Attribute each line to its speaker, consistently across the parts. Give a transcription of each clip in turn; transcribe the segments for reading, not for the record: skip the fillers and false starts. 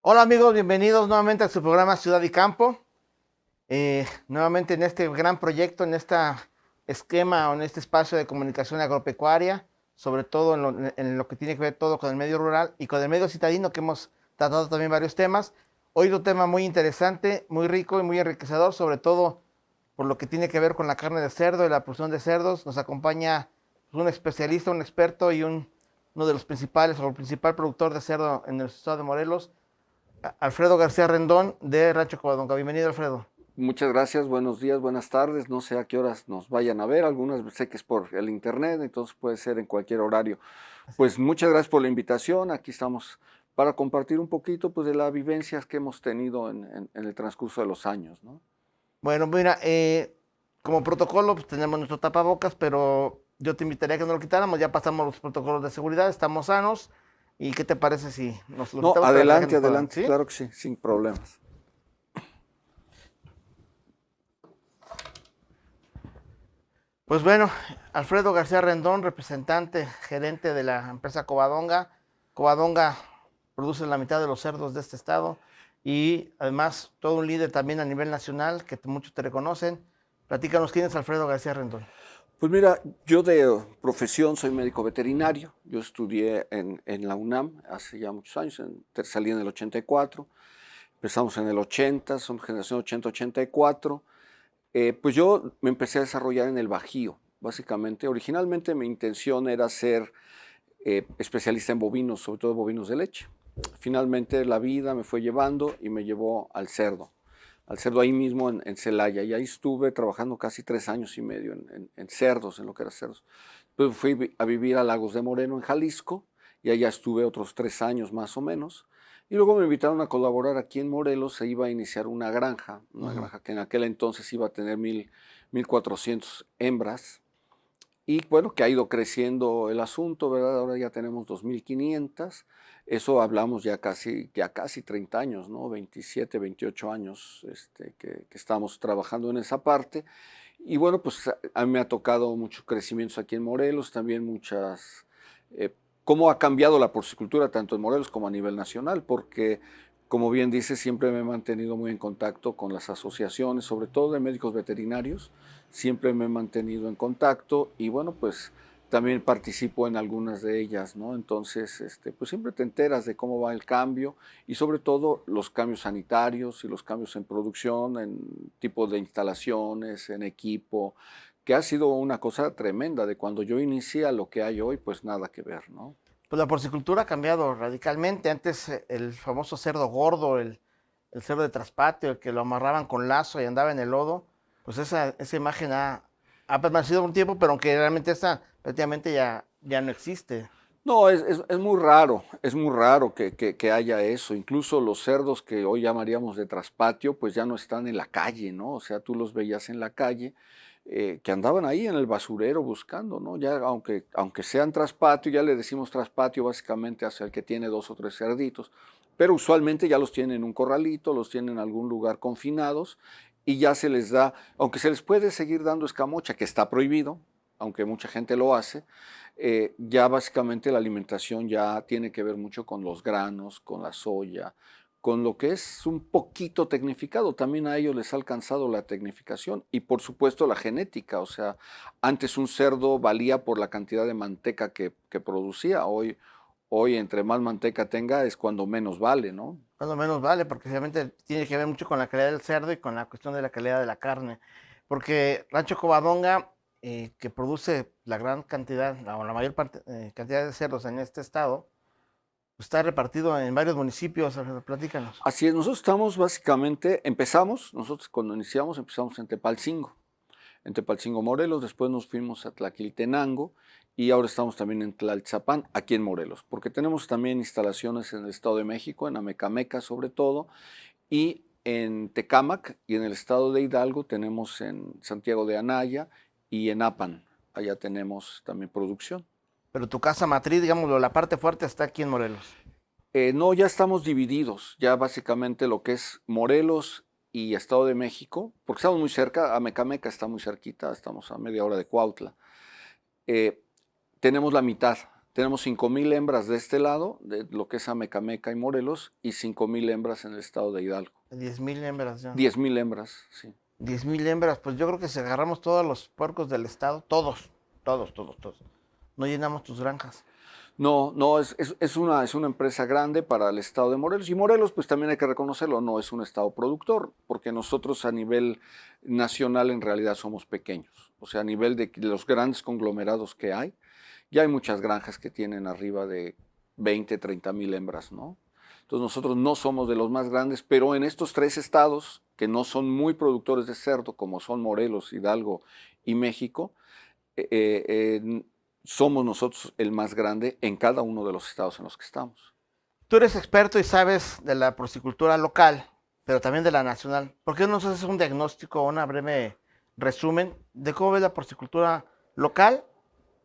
Speaker 1: Hola amigos, bienvenidos nuevamente a su programa Ciudad y Campo. Nuevamente en este gran proyecto, en este esquema o en este espacio de comunicación agropecuaria, sobre todo en lo que tiene que ver todo con el medio rural y con el medio citadino, que hemos tratado también varios temas. Hoy un tema muy interesante, muy rico y muy enriquecedor, sobre todo por lo que tiene que ver con la carne de cerdo y la producción de cerdos. Nos acompaña un especialista, un experto y uno de los principales o el principal productor de cerdo en el estado de Morelos, Alfredo García Rendón de Rancho Covadonga. Bienvenido, Alfredo.
Speaker 2: Muchas gracias, buenos días, buenas tardes. No sé a qué horas nos vayan a ver, algunas sé que es por el internet, entonces puede ser en cualquier horario. Pues muchas gracias por la invitación. Aquí estamos para compartir un poquito pues, de las vivencias que hemos tenido en el transcurso de los años, ¿no?
Speaker 1: Bueno, mira, como protocolo pues, tenemos nuestro tapabocas, pero yo te invitaría a que no lo quitáramos. Ya pasamos los protocolos de seguridad, estamos sanos. ¿Y qué te parece si nos lo
Speaker 2: No,
Speaker 1: quitamos para que la
Speaker 2: adelante,
Speaker 1: gente pueda?
Speaker 2: adelante,
Speaker 1: ¿Sí?
Speaker 2: claro que sí, sin problemas.
Speaker 1: Pues bueno, Alfredo García Rendón, representante, gerente de la empresa Covadonga. Covadonga produce la mitad de los cerdos de este estado y además todo un líder también a nivel nacional que muchos te reconocen. Platícanos quién es Alfredo García Rendón.
Speaker 2: Pues mira, yo de profesión soy médico veterinario. Yo estudié en la UNAM hace ya muchos años, salí en el 84, empezamos en el 80, somos generación 80-84. Pues yo me empecé a desarrollar en el Bajío, básicamente. Originalmente mi intención era ser especialista en bovinos, sobre todo bovinos de leche. Finalmente la vida me fue llevando y me llevó al cerdo ahí mismo en Celaya. Y ahí estuve trabajando casi 3 años y medio en cerdos, en lo que era cerdos. Después fui a vivir a Lagos de Moreno, en Jalisco, y allá estuve otros 3 años más o menos. Y luego me invitaron a colaborar aquí en Morelos. Se iba a iniciar una
Speaker 1: Ujú.
Speaker 2: granja que en aquel entonces iba a tener 1,400 hembras. Y bueno, que ha ido creciendo el asunto, ¿verdad? Ahora ya tenemos 2,500. Eso hablamos ya casi 30 años, ¿no? 27, 28 años que estamos trabajando en esa parte. Y bueno, pues a mí me ha tocado muchos crecimientos aquí en Morelos, también eh, cómo ha cambiado la porcicultura tanto en Morelos como a nivel nacional, porque como bien dice, siempre me he mantenido muy en contacto con las asociaciones, sobre todo de médicos veterinarios, siempre me he mantenido en contacto y bueno, pues también participo en algunas de ellas, ¿no? Entonces, pues siempre te enteras de cómo va el cambio y sobre todo los cambios sanitarios y los cambios en producción, en tipo de instalaciones, en equipo, que ha sido una cosa tremenda de cuando yo inicié a lo que hay hoy, pues nada que ver, ¿no?
Speaker 1: Pues la porcicultura ha cambiado radicalmente. Antes el famoso cerdo gordo, el cerdo de traspatio, el que lo amarraban con lazo y andaba en el lodo, pues esa imagen ha permanecido un tiempo, pero aunque realmente esa prácticamente ya no existe.
Speaker 2: No, es muy raro que haya eso. Incluso los cerdos que hoy llamaríamos de traspatio, pues ya no están en la calle, ¿no? O sea, tú los veías en la calle, que andaban ahí en el basurero buscando, ¿no? Ya, aunque sean traspatio, ya le decimos traspatio básicamente hacia el que tiene 2 o 3 cerditos, pero usualmente ya los tienen en un corralito, los tienen en algún lugar confinados y ya se les da, aunque se les puede seguir dando escamocha, que está prohibido, aunque mucha gente lo hace. Ya básicamente la alimentación ya tiene que ver mucho con los granos, con la soya, con lo que es un poquito tecnificado. También a ellos les ha alcanzado la tecnificación y por supuesto la genética. O sea, antes un cerdo valía por la cantidad de manteca que producía. Hoy entre más manteca tenga es cuando menos vale, ¿no?
Speaker 1: Cuando menos vale, porque realmente tiene que ver mucho con la calidad del cerdo y con la cuestión de la calidad de la carne. Porque Rancho Covadonga, que produce la gran cantidad, o la mayor cantidad de cerdos en este estado, pues está repartido en varios municipios. Alfredo, platícanos.
Speaker 2: Así es, nosotros estamos básicamente, nosotros cuando iniciamos empezamos en Tepalcingo, Morelos, después nos fuimos a Tlaquiltenango y ahora estamos también en Tlaltizapán, aquí en Morelos, porque tenemos también instalaciones en el Estado de México, en Amecameca sobre todo, y en Tecámac y en el Estado de Hidalgo tenemos en Santiago de Anaya y en Apan, allá tenemos también producción.
Speaker 1: Pero tu casa matriz, digámoslo, la parte fuerte está aquí en Morelos.
Speaker 2: No, ya estamos divididos, ya básicamente lo que es Morelos y Estado de México, porque estamos muy cerca, Amecameca está muy cerquita, estamos a media hora de Cuautla. eh, Tenemos la mitad. Tenemos 5,000 hembras de este lado, de lo que es Amecameca y Morelos, y 5,000 hembras en el estado de Hidalgo.
Speaker 1: 10,000 hembras ya.
Speaker 2: 10,000 hembras, sí.
Speaker 1: 10,000 hembras, pues yo creo que si agarramos todos los puercos del estado, todos, todos, todos, todos, no llenamos tus granjas.
Speaker 2: No, no, es una empresa grande para el estado de Morelos. Y Morelos, pues también hay que reconocerlo, no es un estado productor, porque nosotros a nivel nacional en realidad somos pequeños. O sea, a nivel de los grandes conglomerados que hay, ya hay muchas granjas que tienen arriba de 20, 30,000 hembras, ¿no? Entonces nosotros no somos de los más grandes, pero en estos 3 estados, que no son muy productores de cerdo, como son Morelos, Hidalgo y México, somos nosotros el más grande en cada uno de los estados en los que estamos.
Speaker 1: Tú eres experto y sabes de la porcicultura local, pero también de la nacional. ¿Por qué no nos haces un diagnóstico o una breve resumen de cómo ves la porcicultura local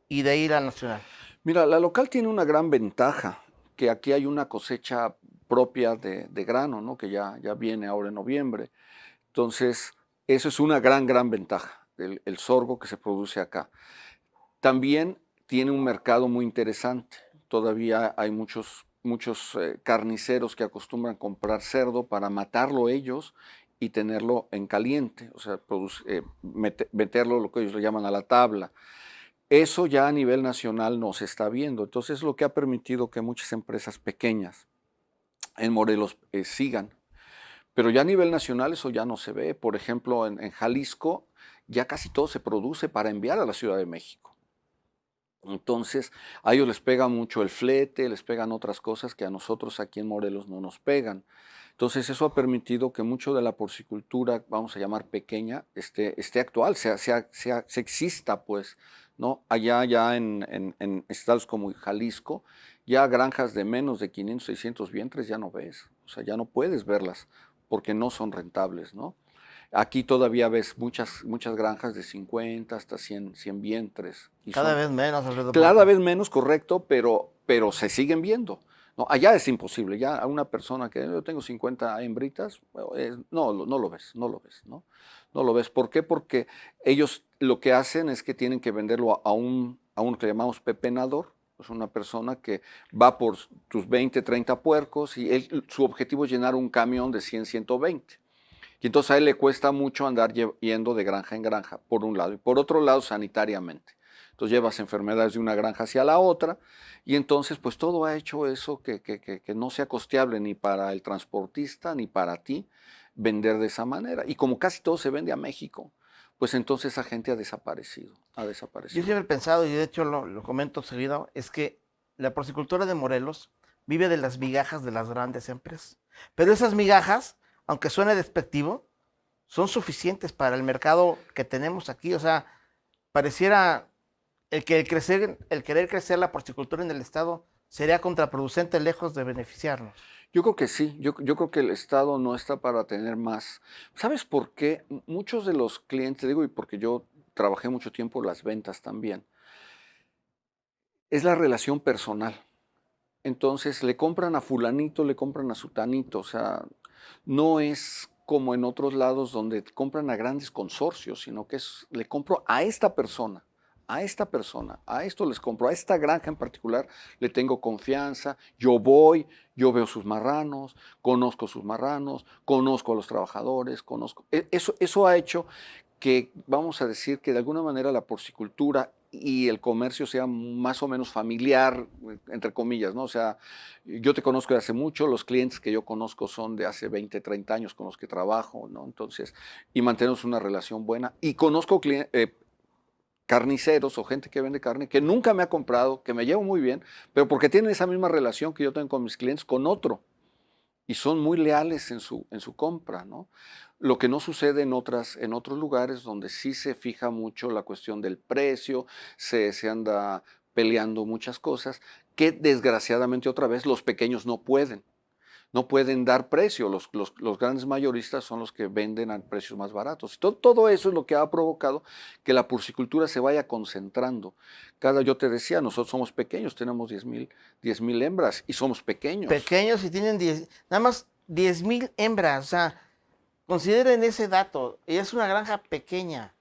Speaker 1: y de ahí la nacional?
Speaker 2: Mira, la local tiene una gran ventaja, que aquí hay una cosecha propia de grano, ¿no? Que ya viene ahora en noviembre. Entonces, eso es una gran ventaja, el sorgo que se produce acá. También tiene un mercado muy interesante. Todavía hay muchos carniceros que acostumbran comprar cerdo para matarlo ellos y tenerlo en caliente, o sea, meterlo lo que ellos le llaman a la tabla. Eso ya a nivel nacional no se está viendo. Entonces, es lo que ha permitido que muchas empresas pequeñas en Morelos sigan. Pero ya a nivel nacional eso ya no se ve. Por ejemplo, en Jalisco ya casi todo se produce para enviar a la Ciudad de México. Entonces, a ellos les pega mucho el flete, les pegan otras cosas que a nosotros aquí en Morelos no nos pegan. Entonces, eso ha permitido que mucho de la porcicultura, vamos a llamar pequeña, esté actual, se exista, pues, ¿no? Allá ya en estados como Jalisco, ya granjas de menos de 500, 600 vientres ya no ves, o sea, ya no puedes verlas porque no son rentables, ¿no? Aquí todavía ves muchas granjas de 50 hasta 100 vientres. Y
Speaker 1: Cada
Speaker 2: son
Speaker 1: vez menos, Alfredo.
Speaker 2: cada vez menos, correcto, pero se siguen viendo. No, allá es imposible. Ya a una persona que yo tengo 50 hembritas, no lo ves, no lo ves, ¿no? No lo ves. ¿Por qué? Porque ellos lo que hacen es que tienen que venderlo a un que llamamos pepenador. Es una persona que va por tus 20, 30 puercos y su objetivo es llenar un camión de 100, 120. Y entonces a él le cuesta mucho andar yendo de granja en granja, por un lado. Y por otro lado, sanitariamente. Entonces llevas enfermedades de una granja hacia la otra. Y entonces, pues todo ha hecho eso que no sea costeable ni para el transportista ni para ti vender de esa manera. Y como casi todo se vende a México, pues entonces esa gente ha desaparecido.
Speaker 1: Yo siempre he pensado, y de hecho lo comento seguido, es que la porcicultura de Morelos vive de las migajas de las grandes empresas. Pero esas migajas, aunque suene despectivo, son suficientes para el mercado que tenemos aquí. O sea, pareciera el querer crecer la porcicultura en el estado sería contraproducente lejos de beneficiarnos.
Speaker 2: Yo creo que sí, yo creo que el Estado no está para tener más. ¿Sabes por qué? Muchos de los clientes, digo, y porque yo trabajé mucho tiempo las ventas también, es la relación personal. Entonces le compran a fulanito, le compran a sutanito, o sea, no es como en otros lados donde compran a grandes consorcios, sino que le compro a esta persona, a esta persona, a esto les compro, a esta granja en particular le tengo confianza, yo voy, yo veo sus marranos, conozco a los trabajadores, eso ha hecho que, vamos a decir, que de alguna manera la porcicultura y el comercio sea más o menos familiar, entre comillas, ¿no? O sea, yo te conozco de hace mucho, los clientes que yo conozco son de hace 20, 30 años con los que trabajo, ¿no? Entonces, y mantenemos una relación buena. Y conozco carniceros o gente que vende carne que nunca me ha comprado, que me llevo muy bien, pero porque tienen esa misma relación que yo tengo con mis clientes con otro. Y son muy leales en su compra, ¿no? Lo que no sucede en otros lugares donde sí se fija mucho la cuestión del precio, se anda peleando muchas cosas, que desgraciadamente otra vez los pequeños no pueden dar precio, los grandes mayoristas son los que venden a precios más baratos. Todo eso es lo que ha provocado que la porcicultura se vaya concentrando. Yo te decía, nosotros somos pequeños, tenemos 10,000 hembras y somos pequeños.
Speaker 1: Pequeños y tienen nada más 10,000 hembras. O sea, consideren ese dato. Y es una granja pequeña.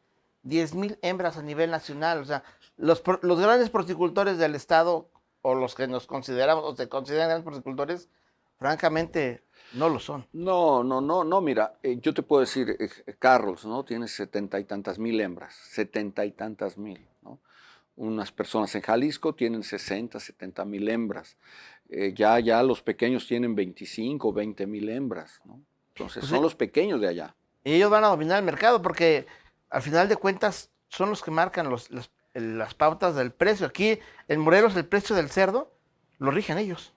Speaker 1: 10,000 hembras a nivel nacional. O sea, los grandes porcicultores del estado o los que nos consideramos o se consideran grandes porcicultores, francamente no lo son.
Speaker 2: No, mira, yo te puedo decir, Carlos, ¿no? Tiene 70 y tantas mil hembras, 70 y tantas mil, ¿no? Unas personas en Jalisco tienen 60, 70 mil hembras. Ya los pequeños tienen 25, 20 mil hembras, ¿no? Entonces,
Speaker 1: Pues
Speaker 2: son los pequeños de allá.
Speaker 1: Y ellos van a dominar el mercado porque al final de cuentas son los que marcan las pautas del precio. Aquí en Morelos el precio del cerdo lo rigen ellos.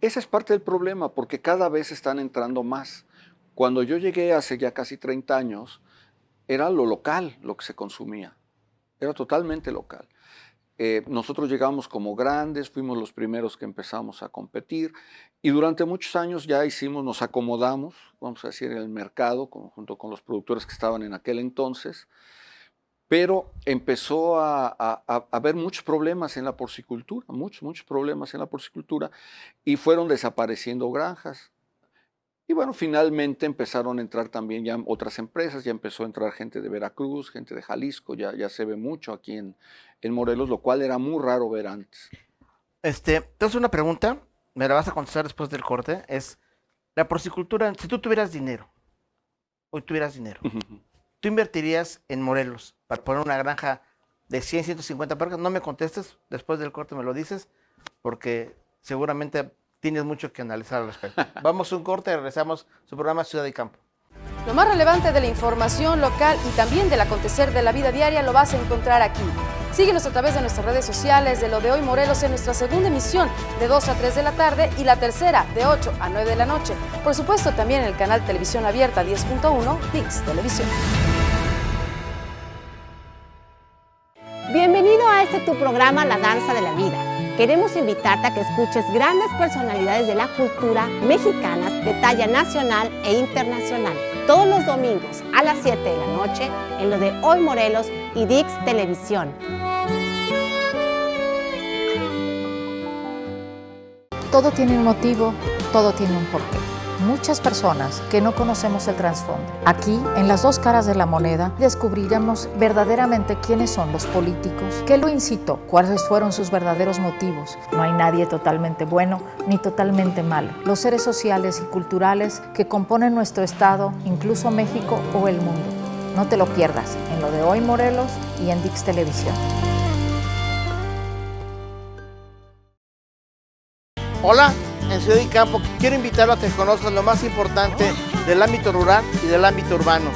Speaker 2: Ese es parte del problema, porque cada vez están entrando más. Cuando yo llegué hace ya casi 30 años, era lo local lo que se consumía. Era totalmente local. Nosotros llegamos como grandes, fuimos los primeros que empezamos a competir y durante muchos años ya nos acomodamos, vamos a decir, en el mercado junto con los productores que estaban en aquel entonces, pero empezó a haber muchos problemas en la porcicultura, muchos problemas en la porcicultura y fueron desapareciendo granjas. Y bueno, finalmente empezaron a entrar también ya otras empresas, ya empezó a entrar gente de Veracruz, gente de Jalisco, ya se ve mucho aquí en Morelos, lo cual era muy raro ver antes.
Speaker 1: Entonces una pregunta, me la vas a contestar después del corte, es la porcicultura, si tú tuvieras dinero, hoy tuvieras dinero, ¿tú invertirías en Morelos para poner una granja de 100, 150 percas? No me contestes, después del corte me lo dices, porque seguramente tienes mucho que analizar al respecto. Vamos a un corte y regresamos a su programa Ciudad y Campo.
Speaker 3: Lo más relevante de la información local y también del acontecer de la vida diaria lo vas a encontrar aquí. Síguenos a través de nuestras redes sociales de Lo de Hoy Morelos en nuestra segunda emisión de 2 a 3 de la tarde y la tercera de 8 a 9 de la noche. Por supuesto, también en el canal Televisión Abierta 10.1 ViX Televisión.
Speaker 4: Bienvenido a tu programa La Danza de la Vida. Queremos invitarte a que escuches grandes personalidades de la cultura mexicanas de talla nacional e internacional. Todos los domingos a las 7 de la noche en Lo de Hoy Morelos y ViX Televisión.
Speaker 5: Todo tiene un motivo, todo tiene un porqué. Muchas personas que no conocemos el trasfondo. Aquí, en las dos caras de la moneda, descubriremos verdaderamente quiénes son los políticos, qué lo incitó, cuáles fueron sus verdaderos motivos. No hay nadie totalmente bueno ni totalmente malo. Los seres sociales y culturales que componen nuestro estado, incluso México o el mundo. No te lo pierdas en Lo de Hoy Morelos y en ViX Televisión.
Speaker 1: Hola, en Ciudad y Campo quiero invitarlo a que conozcan lo más importante del ámbito rural y del ámbito urbano.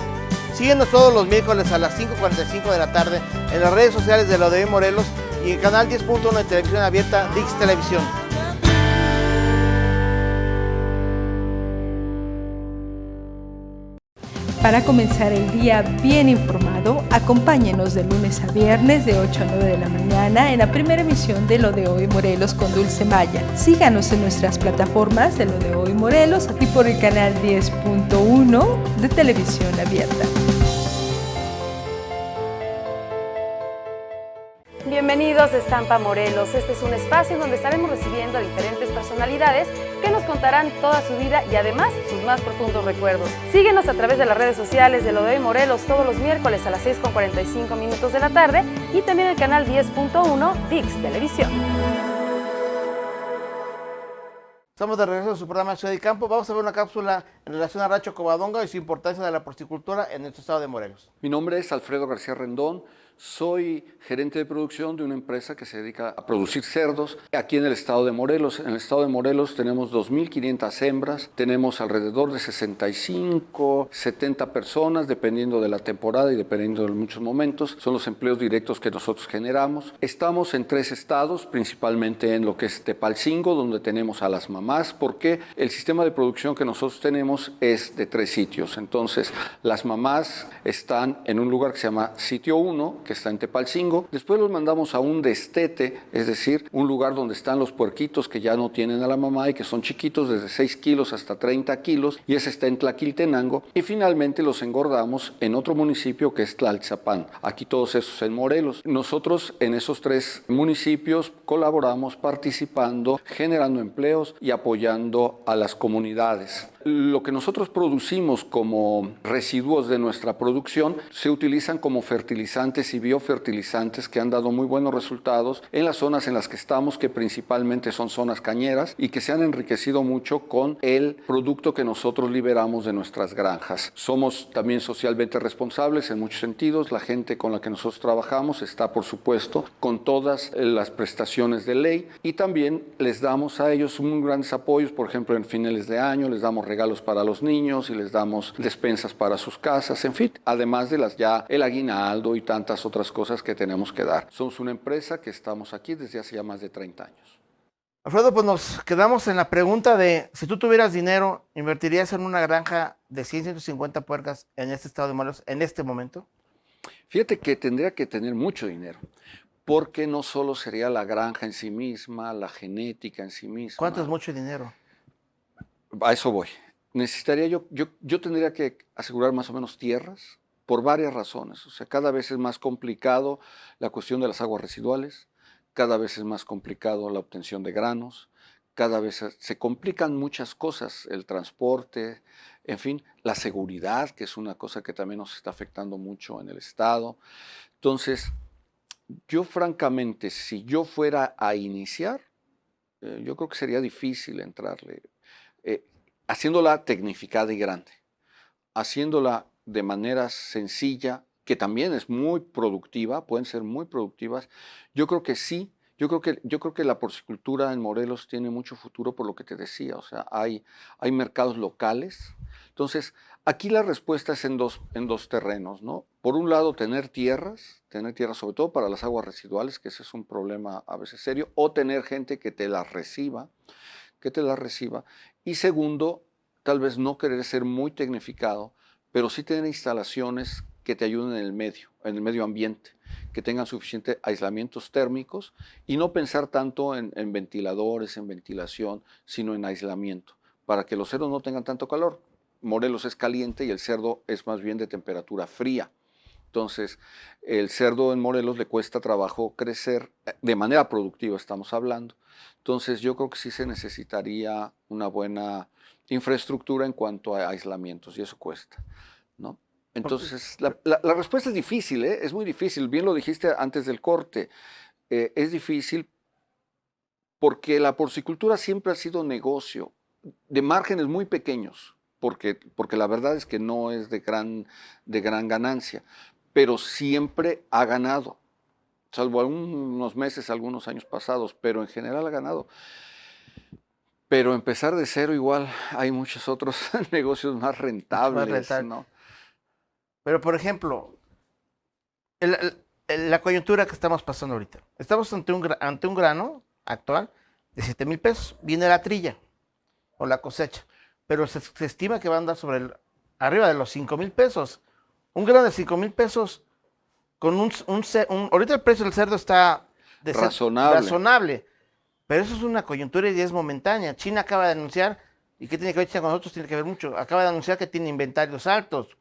Speaker 1: Síguenos todos los miércoles a las 5:45 de la tarde en las redes sociales de Lo de Hoy Morelos y en el canal 10.1 de Televisión Abierta ViX Televisión.
Speaker 6: Para comenzar el día bien informado, acompáñenos de lunes a viernes de 8 a 9 de la mañana en la primera emisión de Lo de Hoy Morelos con Dulce Maya. Síganos en nuestras plataformas de Lo de Hoy Morelos y por el canal 10.1 de Televisión Abierta.
Speaker 3: Bienvenidos a Estampa Morelos. Este es un espacio donde estaremos recibiendo a diferentes personalidades que nos contarán toda su vida y además sus más profundos recuerdos. Síguenos a través de las redes sociales de Lo de Hoy Morelos todos los miércoles a las 6:45 de la tarde y también el canal 10.1 ViX Televisión.
Speaker 1: Estamos de regreso a su programa Ciudad y Campo. Vamos a ver una cápsula en relación a Rancho Covadonga y su importancia de la porcicultura en nuestro estado de Morelos.
Speaker 2: Mi nombre es Alfredo García Rendón. Soy gerente de producción de una empresa que se dedica a producir cerdos aquí en el estado de Morelos. En el estado de Morelos tenemos 2.500 hembras, tenemos alrededor de 65, 70 personas, dependiendo de la temporada y dependiendo de muchos momentos. Son los empleos directos que nosotros generamos. Estamos en 3 estados, principalmente en lo que es Tepalcingo, donde tenemos a las mamás, porque el sistema de producción que nosotros tenemos es de 3 sitios. Entonces, las mamás están en un lugar que se llama Sitio 1, que está en Tepalcingo. Después los mandamos a un destete, es decir, un lugar donde están los puerquitos que ya no tienen a la mamá y que son chiquitos, desde 6 kilos hasta 30 kilos, y ese está en Tlaquiltenango. Y finalmente los engordamos en otro municipio que es Tlaltizapán. Aquí todos esos en Morelos. Nosotros en esos 3 municipios colaboramos participando, generando empleos y apoyando a las comunidades. Lo que nosotros producimos como residuos de nuestra producción se utilizan como fertilizantes y biofertilizantes que han dado muy buenos resultados en las zonas en las que estamos, que principalmente son zonas cañeras y que se han enriquecido mucho con el producto que nosotros liberamos de nuestras granjas. Somos también socialmente responsables en muchos sentidos. La gente con la que nosotros trabajamos está, por supuesto, con todas las prestaciones de ley y también les damos a ellos muy grandes apoyos, por ejemplo, en finales de año les damos regalos para los niños y les damos despensas para sus casas, en fin, además de el aguinaldo y tantas otras cosas que tenemos que dar. Somos una empresa que estamos aquí desde hace ya más de 30 años.
Speaker 1: Alfredo, pues nos quedamos en la pregunta de si tú tuvieras dinero, ¿invertirías en una granja de 150 puercas en este estado de Morelos en este momento?
Speaker 2: Fíjate que tendría que tener mucho dinero, porque no solo sería la granja en sí misma, la genética en sí misma.
Speaker 1: ¿Cuánto es mucho dinero?
Speaker 2: A eso voy. Necesitaría yo tendría que asegurar más o menos tierras por varias razones. O sea, cada vez es más complicado la cuestión de las aguas residuales, cada vez es más complicado la obtención de granos, cada vez se complican muchas cosas, el transporte, en fin, la seguridad, que es una cosa que también nos está afectando mucho en el estado. Entonces, yo francamente, si yo fuera a iniciar, yo creo que sería difícil entrarle. Haciéndola tecnificada y grande, haciéndola de manera sencilla, que también es muy productiva, pueden ser muy productivas, yo creo que sí, yo creo que la porcicultura en Morelos tiene mucho futuro por lo que te decía, o sea, hay mercados locales. Entonces, aquí la respuesta es en dos terrenos, ¿no? Por un lado, tener tierras sobre todo para las aguas residuales, que ese es un problema a veces serio, o tener gente que te las reciba, y segundo, tal vez no querer ser muy tecnificado, pero sí tener instalaciones que te ayuden en el medio ambiente, que tengan suficientes aislamientos térmicos y no pensar tanto en ventiladores, en ventilación, sino en aislamiento, para que los cerdos no tengan tanto calor. Morelos es caliente y el cerdo es más bien de temperatura fría. Entonces, el cerdo en Morelos le cuesta trabajo crecer, de manera productiva estamos hablando. Entonces, yo creo que sí se necesitaría una buena infraestructura en cuanto a aislamientos, y eso cuesta, ¿no? Entonces, la respuesta es difícil, ¿eh? Es muy difícil. Bien lo dijiste antes del corte. Es difícil porque la porcicultura siempre ha sido negocio de márgenes muy pequeños, porque la verdad es que no es de gran ganancia, pero siempre ha ganado, salvo algunos meses, algunos años pasados, pero en general ha ganado. Pero empezar de cero igual, hay muchos otros negocios más rentables, ¿no?
Speaker 1: Pero, por ejemplo, la coyuntura que estamos pasando ahorita. Estamos ante un grano actual de 7,000 pesos. Viene la trilla o la cosecha, pero se estima que va a andar arriba de los 5,000 pesos. Un grano de 5,000 pesos con ahorita el precio del cerdo está razonable, pero eso es una coyuntura y es momentánea. China acaba de anunciar, ¿y qué tiene que ver China con nosotros? Tiene que ver mucho. Acaba de anunciar que tiene inventarios altos.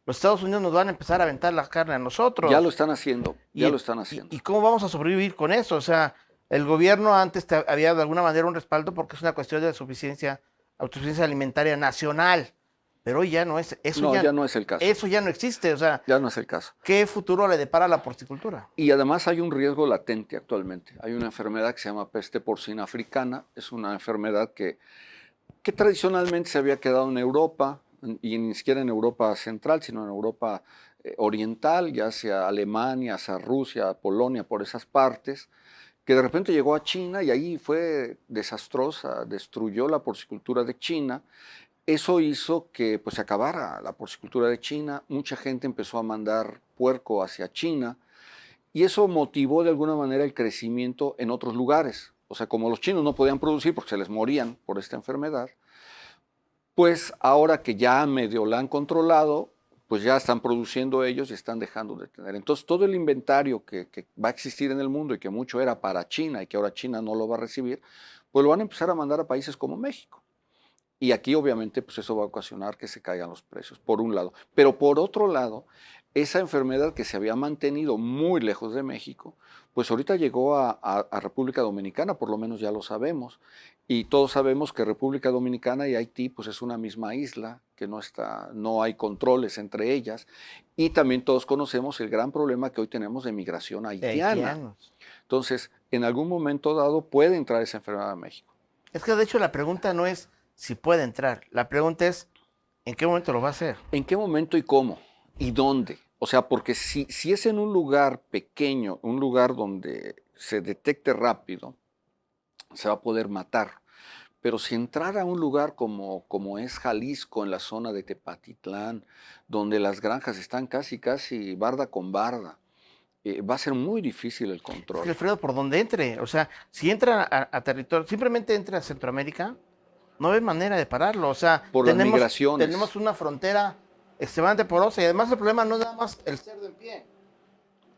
Speaker 1: Los Estados Unidos nos van a empezar a aventar la carne a nosotros.
Speaker 2: Ya lo están haciendo,
Speaker 1: ¿Y cómo vamos a sobrevivir con eso? O sea, el gobierno antes había de alguna manera un respaldo porque es una cuestión de autosuficiencia alimentaria nacional. Pero hoy ya no es eso.
Speaker 2: No, ya no es el caso.
Speaker 1: Eso ya no existe. O sea,
Speaker 2: ya no es el caso.
Speaker 1: ¿Qué futuro le depara a la porcicultura?
Speaker 2: Y además hay un riesgo latente actualmente. Hay una enfermedad que se llama peste porcina africana. Es una enfermedad que tradicionalmente se había quedado en Europa, y ni siquiera en Europa central, sino en Europa oriental, ya sea Alemania, sea Rusia, Polonia, por esas partes, que de repente llegó a China y ahí fue desastrosa, destruyó la porcicultura de China. Eso hizo que pues, se acabara la porcicultura de China, mucha gente empezó a mandar puerco hacia China y eso motivó de alguna manera el crecimiento en otros lugares. O sea, como los chinos no podían producir porque se les morían por esta enfermedad, pues ahora que ya medio la han controlado, pues ya están produciendo ellos y están dejando de tener. Entonces todo el inventario que va a existir en el mundo y que mucho era para China y que ahora China no lo va a recibir, pues lo van a empezar a mandar a países como México. Y aquí obviamente pues eso va a ocasionar que se caigan los precios, por un lado. Pero por otro lado, esa enfermedad que se había mantenido muy lejos de México, pues ahorita llegó a República Dominicana, por lo menos ya lo sabemos. Y todos sabemos que República Dominicana y Haití pues es una misma isla, que no hay controles entre ellas. Y también todos conocemos el gran problema que hoy tenemos de migración
Speaker 1: De
Speaker 2: haitiana.
Speaker 1: haitianos.
Speaker 2: Entonces, en algún momento dado puede entrar esa enfermedad a México.
Speaker 1: Es que de hecho la pregunta no es si puede entrar, la pregunta es ¿en qué momento lo va a hacer?
Speaker 2: ¿En qué momento y cómo? ¿Y dónde? O sea, porque si es en un lugar pequeño, un lugar donde se detecte rápido, se va a poder matar. Pero si entrara a un lugar como es Jalisco, en la zona de Tepatitlán, donde las granjas están casi barda con barda, va a ser muy difícil el
Speaker 1: Es
Speaker 2: control.
Speaker 1: que, Alfredo, por donde entre, o sea, si entra a territorio, simplemente entra a Centroamérica, no hay manera de pararlo. O sea,
Speaker 2: Por las migraciones.
Speaker 1: tenemos una frontera extremadamente porosa y además el problema no es nada más el cerdo en pie,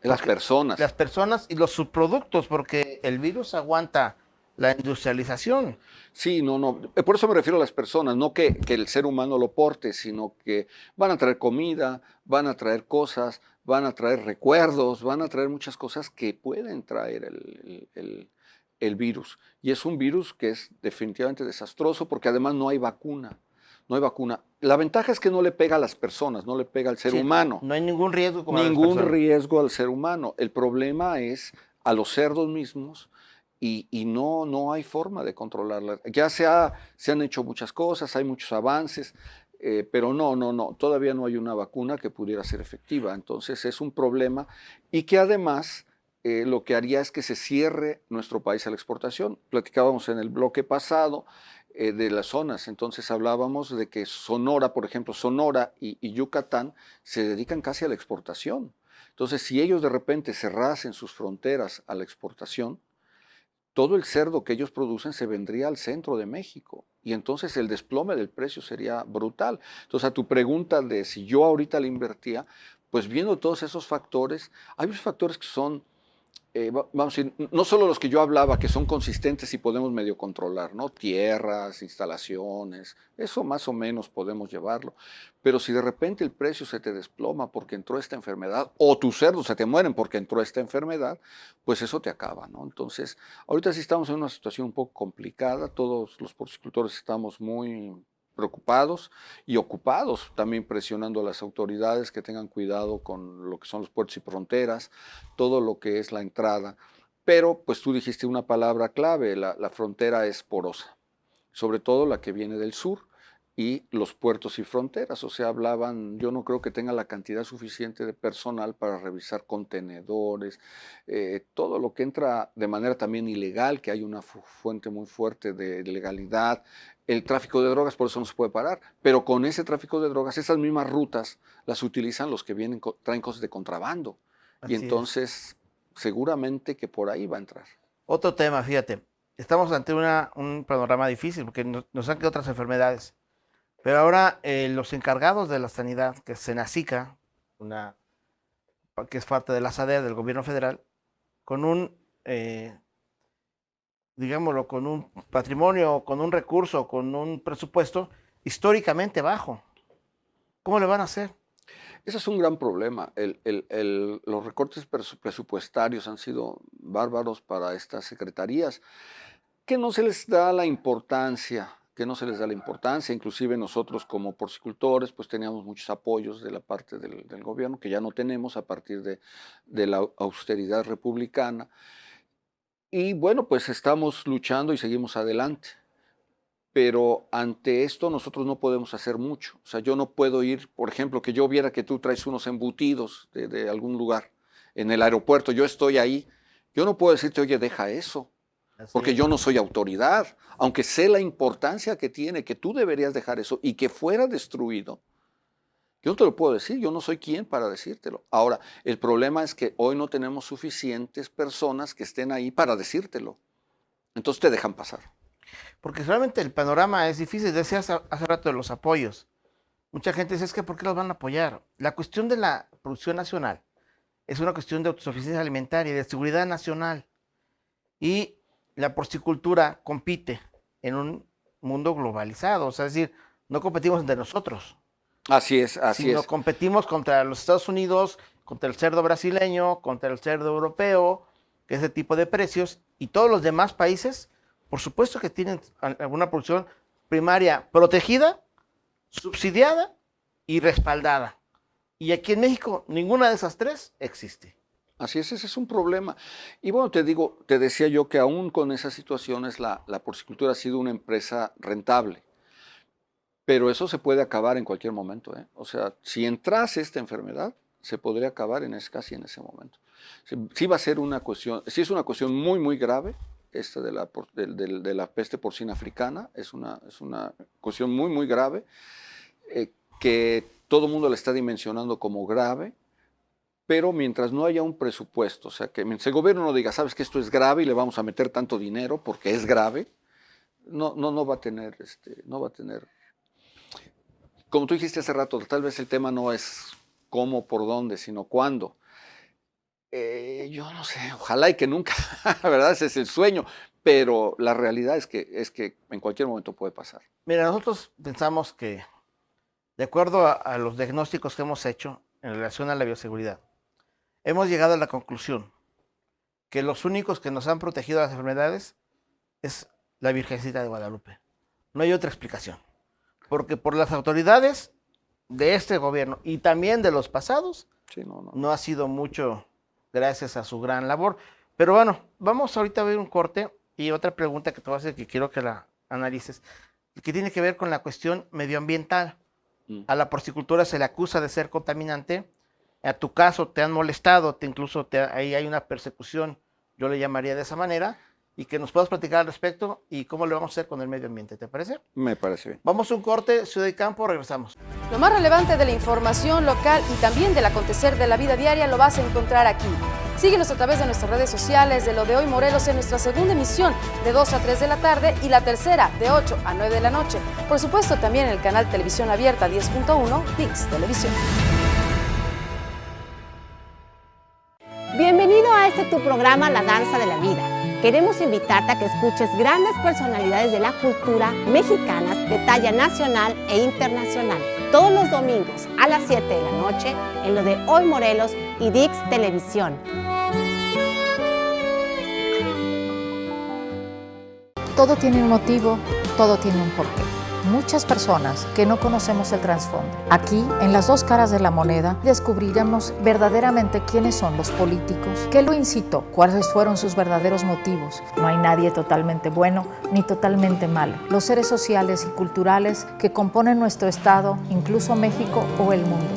Speaker 2: Las personas.
Speaker 1: las personas y los subproductos, porque el virus aguanta la industrialización.
Speaker 2: Sí, no. Por eso me refiero a las personas, no que el ser humano lo porte, sino que van a traer comida, van a traer cosas, van a traer recuerdos, van a traer muchas cosas que pueden traer el virus. Y es un virus que es definitivamente desastroso porque además no hay vacuna. No hay vacuna. La ventaja es que no le pega a las personas, no le pega al ser
Speaker 1: Sí,
Speaker 2: humano.
Speaker 1: No hay ningún riesgo como a las
Speaker 2: Ningún
Speaker 1: personas.
Speaker 2: riesgo al ser humano. El problema es a los cerdos mismos y no hay forma de controlarla. Ya se han hecho muchas cosas, hay muchos avances, pero no, todavía no hay una vacuna que pudiera ser efectiva. Entonces es un problema y que además lo que haría es que se cierre nuestro país a la exportación. Platicábamos en el bloque pasado de las zonas, entonces hablábamos de que Sonora, por ejemplo, Sonora y Yucatán se dedican casi a la exportación. Entonces, si ellos de repente cerrasen sus fronteras a la exportación, todo el cerdo que ellos producen se vendría al centro de México y entonces el desplome del precio sería brutal. Entonces, a tu pregunta de si yo ahorita le invertía, pues viendo todos esos factores, hay unos factores que son, vamos a decir, no solo los que yo hablaba, que son consistentes y podemos medio controlar, ¿no? Tierras, instalaciones, eso más o menos podemos llevarlo. Pero si de repente el precio se te desploma porque entró esta enfermedad, o tus cerdos se te mueren porque entró esta enfermedad, pues eso te acaba, ¿no? Entonces, ahorita sí estamos en una situación un poco complicada, todos los porcicultores estamos muy preocupados y ocupados, también presionando a las autoridades que tengan cuidado con lo que son los puertos y fronteras, todo lo que es la entrada. Pero, pues tú dijiste una palabra clave, la frontera es porosa, sobre todo la que viene del sur y los puertos y fronteras. O sea, hablaban, yo no creo que tenga la cantidad suficiente de personal para revisar contenedores, todo lo que entra de manera también ilegal, que hay una fuente muy fuerte de ilegalidad. El tráfico de drogas, por eso no se puede parar, pero con ese tráfico de drogas, esas mismas rutas las utilizan los que vienen, traen cosas de contrabando.
Speaker 1: Así
Speaker 2: Y
Speaker 1: es.
Speaker 2: entonces, seguramente que por ahí va a entrar.
Speaker 1: Otro tema, fíjate, estamos ante un panorama difícil porque nos han quedado otras enfermedades. Pero ahora los encargados de la sanidad, que es Senacica, que es parte de la SADER del gobierno federal, con digámoslo, con un patrimonio, con un recurso, con un presupuesto históricamente bajo. ¿Cómo le van a hacer?
Speaker 2: Ese es un gran problema. Los recortes presupuestarios han sido bárbaros para estas secretarías, que no se les da la importancia, inclusive nosotros como porcicultores pues teníamos muchos apoyos de la parte del gobierno, que ya no tenemos a partir de la austeridad republicana. Y bueno, pues estamos luchando y seguimos adelante. Pero ante esto nosotros no podemos hacer mucho. O sea, yo no puedo ir, por ejemplo, que yo viera que tú traes unos embutidos de algún lugar en el aeropuerto, yo estoy ahí, yo no puedo decirte, oye, deja eso, porque yo no soy autoridad, aunque sé la importancia que tiene, que tú deberías dejar eso y que fuera destruido. Yo no te lo puedo decir, yo no soy quien para decírtelo. Ahora, el problema es que hoy no tenemos suficientes personas que estén ahí para decírtelo. Entonces te dejan pasar.
Speaker 1: Porque realmente el panorama es difícil. Decías hace rato de los apoyos. Mucha gente dice, es que ¿por qué los van a apoyar? La cuestión de la producción nacional es una cuestión de autosuficiencia alimentaria y de seguridad nacional. Y la porcicultura compite en un mundo globalizado, o sea, es decir, no competimos entre nosotros,
Speaker 2: Así es,
Speaker 1: sino competimos contra los Estados Unidos, contra el cerdo brasileño, contra el cerdo europeo, que es ese tipo de precios, y todos los demás países, por supuesto que tienen alguna producción primaria protegida, subsidiada y respaldada. Y aquí en México ninguna de esas tres existe.
Speaker 2: Así es, ese es un problema. Y bueno, te decía yo que aún con esas situaciones la porcicultura ha sido una empresa rentable. Pero eso se puede acabar en cualquier momento, ¿eh? O sea, si entrase esta enfermedad, se podría acabar casi en ese momento. Sí va a ser una cuestión, sí es una cuestión muy, muy grave, esta de la peste porcina africana, es una cuestión muy, muy grave, que todo el mundo la está dimensionando como grave, pero mientras no haya un presupuesto, o sea, que mientras el gobierno no diga, sabes que esto es grave y le vamos a meter tanto dinero porque es grave, no va a tener, como tú dijiste hace rato, tal vez el tema no es cómo, por dónde, sino cuándo. Yo no sé, ojalá y que nunca, la verdad ese es el sueño, pero la realidad es que en cualquier momento puede pasar.
Speaker 1: Mira, nosotros pensamos que, de acuerdo a los diagnósticos que hemos hecho en relación a la bioseguridad, hemos llegado a la conclusión que los únicos que nos han protegido de las enfermedades es la Virgencita de Guadalupe. No hay otra explicación. Porque por las autoridades de este gobierno y también de los pasados,
Speaker 2: Sí,
Speaker 1: no ha sido mucho gracias a su gran labor. Pero bueno, vamos ahorita a ver un corte y otra pregunta que te voy a hacer que quiero que la analices, que tiene que ver con la cuestión medioambiental. A la porcicultura se le acusa de ser contaminante. A tu caso te han molestado, ahí hay una persecución, yo le llamaría de esa manera, y que nos puedas platicar al respecto y cómo le vamos a hacer con el medio ambiente, ¿te parece?
Speaker 2: Me parece bien.
Speaker 1: Vamos a un corte, Ciudad y Campo, regresamos.
Speaker 3: Lo más relevante de la información local y también del acontecer de la vida diaria lo vas a encontrar aquí. Síguenos a través de nuestras redes sociales de Lo de Hoy Morelos en nuestra segunda emisión de 2 a 3 de la tarde y la tercera de 8 a 9 de la noche. Por supuesto, también en el canal Televisión Abierta 10.1, ViX Televisión.
Speaker 4: Bienvenido a tu programa La Danza de la Vida. Queremos invitarte a que escuches grandes personalidades de la cultura mexicanas de talla nacional e internacional. Todos los domingos a las 7 de la noche en Lo de Hoy Morelos y ViX Televisión.
Speaker 5: Todo tiene un motivo, todo tiene un porqué. Muchas personas que no conocemos el trasfondo. Aquí, en las dos caras de la moneda, descubriremos verdaderamente quiénes son los políticos, qué lo incitó, cuáles fueron sus verdaderos motivos. No hay nadie totalmente bueno ni totalmente malo. Los seres sociales y culturales que componen nuestro estado, incluso México o el mundo.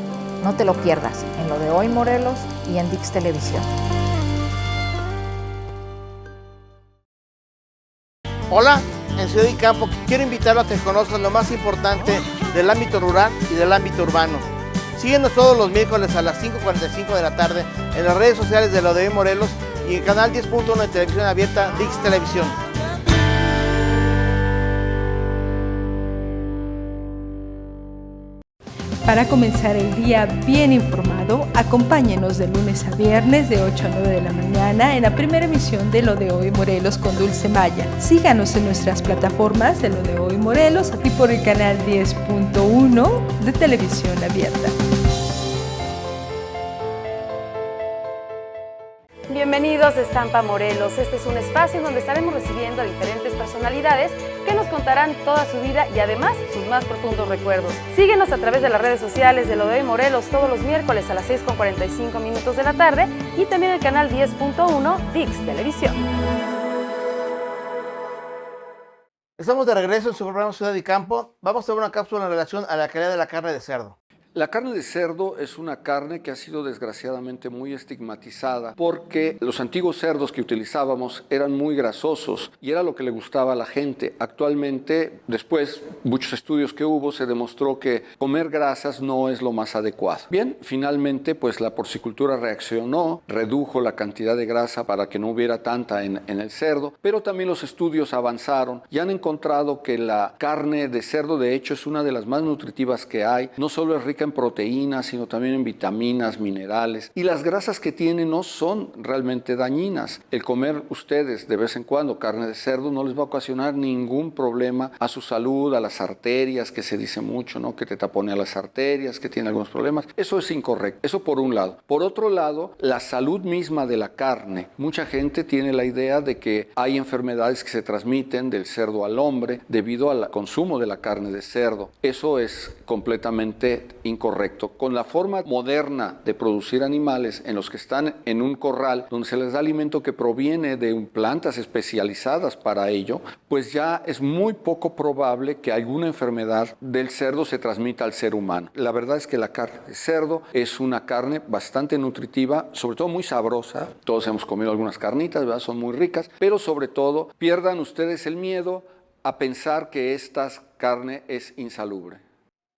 Speaker 5: No te lo pierdas en Lo de Hoy Morelos y en ViX Televisión.
Speaker 1: Hola, en Ciudad y Campo quiero invitarlo a que conozcan lo más importante del ámbito rural y del ámbito urbano. Síguenos todos los miércoles a las 5:45 de la tarde en las redes sociales de Lo de Hoy Morelos y en el canal 10.1 de Televisión Abierta, ViX Televisión.
Speaker 6: Para comenzar el día bien informado, acompáñenos de lunes a viernes de 8 a 9 de la mañana en la primera emisión de Lo de Hoy Morelos con Dulce Maya. Síganos en nuestras plataformas de Lo de Hoy Morelos y por el canal 10.1 de Televisión Abierta.
Speaker 3: Bienvenidos a Estampa Morelos. Este es un espacio en donde estaremos recibiendo a diferentes personalidades que nos contarán toda su vida y además sus más profundos recuerdos. Síguenos a través de las redes sociales de Lo de Hoy Morelos todos los miércoles a las 6:45 de la tarde y también el canal 10.1 ViX Televisión.
Speaker 1: Estamos de regreso en su programa Ciudad y Campo. Vamos a ver una cápsula en relación a la calidad de la carne de cerdo.
Speaker 2: La carne de cerdo es una carne que ha sido desgraciadamente muy estigmatizada porque los antiguos cerdos que utilizábamos eran muy grasosos y era lo que le gustaba a la gente. Actualmente, después, muchos estudios que hubo, se demostró que comer grasas no es lo más adecuado. Bien, finalmente, pues la porcicultura reaccionó, redujo la cantidad de grasa para que no hubiera tanta en el cerdo, pero también los estudios avanzaron y han encontrado que la carne de cerdo, de hecho, es una de las más nutritivas que hay. No solo es rica rica en proteínas, sino también en vitaminas, minerales. Y las grasas que tiene no son realmente dañinas. El comer ustedes de vez en cuando carne de cerdo no les va a ocasionar ningún problema a su salud, a las arterias, que se dice mucho, ¿no? Que te taponea las arterias, que tiene algunos problemas. Eso es incorrecto. Eso por un lado. Por otro lado, la salud misma de la carne. Mucha gente tiene la idea de que hay enfermedades que se transmiten del cerdo al hombre debido al consumo de la carne de cerdo. Eso es completamente incorrecto. Con la forma moderna de producir animales en los que están en un corral donde se les da alimento que proviene de plantas especializadas para ello, pues ya es muy poco probable que alguna enfermedad del cerdo se transmita al ser humano. La verdad es que la carne de cerdo es una carne bastante nutritiva, sobre todo muy sabrosa. Todos hemos comido algunas carnitas, ¿verdad? Son muy ricas, pero sobre todo pierdan ustedes el miedo a pensar que esta carne es insalubre.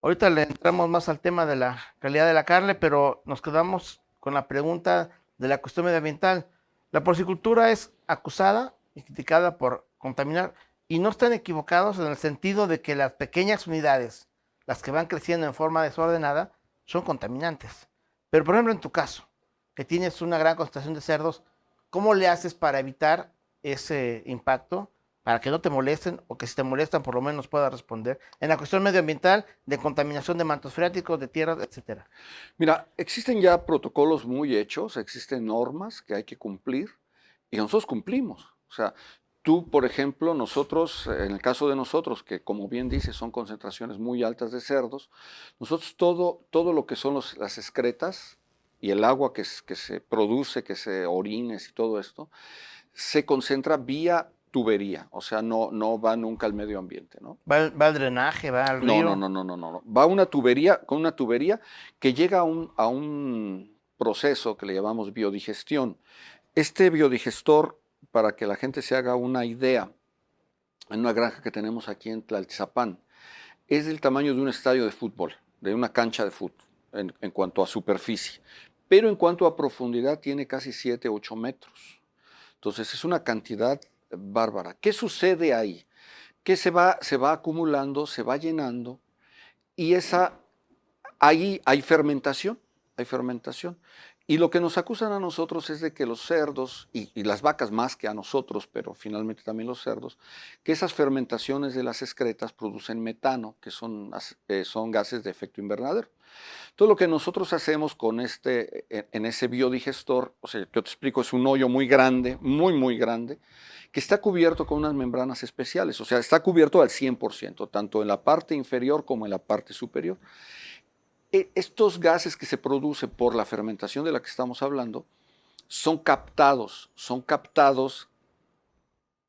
Speaker 1: Ahorita le entramos más al tema de la calidad de la carne, pero nos quedamos con la pregunta de la cuestión medioambiental. La porcicultura es acusada y criticada por contaminar, y no están equivocados en el sentido de que las pequeñas unidades, las que van creciendo en forma desordenada, son contaminantes. Pero por ejemplo en tu caso, que tienes una gran concentración de cerdos, ¿cómo le haces para evitar ese impacto? Para que no te molesten, o que si te molestan por lo menos puedas responder en la cuestión medioambiental de contaminación de mantos freáticos, de tierras, etcétera.
Speaker 2: Mira, existen ya protocolos muy hechos, existen normas que hay que cumplir y nosotros cumplimos. O sea, tú, por ejemplo, nosotros, en el caso de nosotros, que como bien dices son concentraciones muy altas de cerdos, nosotros todo lo que son las excretas y el agua que se produce, que se orines y todo esto, se concentra vía tubería, o sea, no va nunca al medio ambiente, ¿no?
Speaker 1: Va al drenaje, va al río.
Speaker 2: No. Va a una tubería, con una tubería que llega a un proceso que le llamamos biodigestión. Este biodigestor, para que la gente se haga una idea, en una granja que tenemos aquí en Tlaltizapán, es del tamaño de un estadio de fútbol, de una cancha de fútbol, en cuanto a superficie. Pero en cuanto a profundidad tiene casi 7, 8 metros. Entonces es una cantidad bárbara. ¿Qué sucede ahí? Que se va acumulando, se va llenando, y ahí hay fermentación. Y lo que nos acusan a nosotros es de que los cerdos, y las vacas más que a nosotros, pero finalmente también los cerdos, que esas fermentaciones de las excretas producen metano, que son gases de efecto invernadero. Todo lo que nosotros hacemos en ese biodigestor, o sea, yo te explico, es un hoyo muy grande, muy grande, que está cubierto con unas membranas especiales, o sea, está cubierto al 100%, tanto en la parte inferior como en la parte superior. Estos gases que se producen por la fermentación de la que estamos hablando son captados,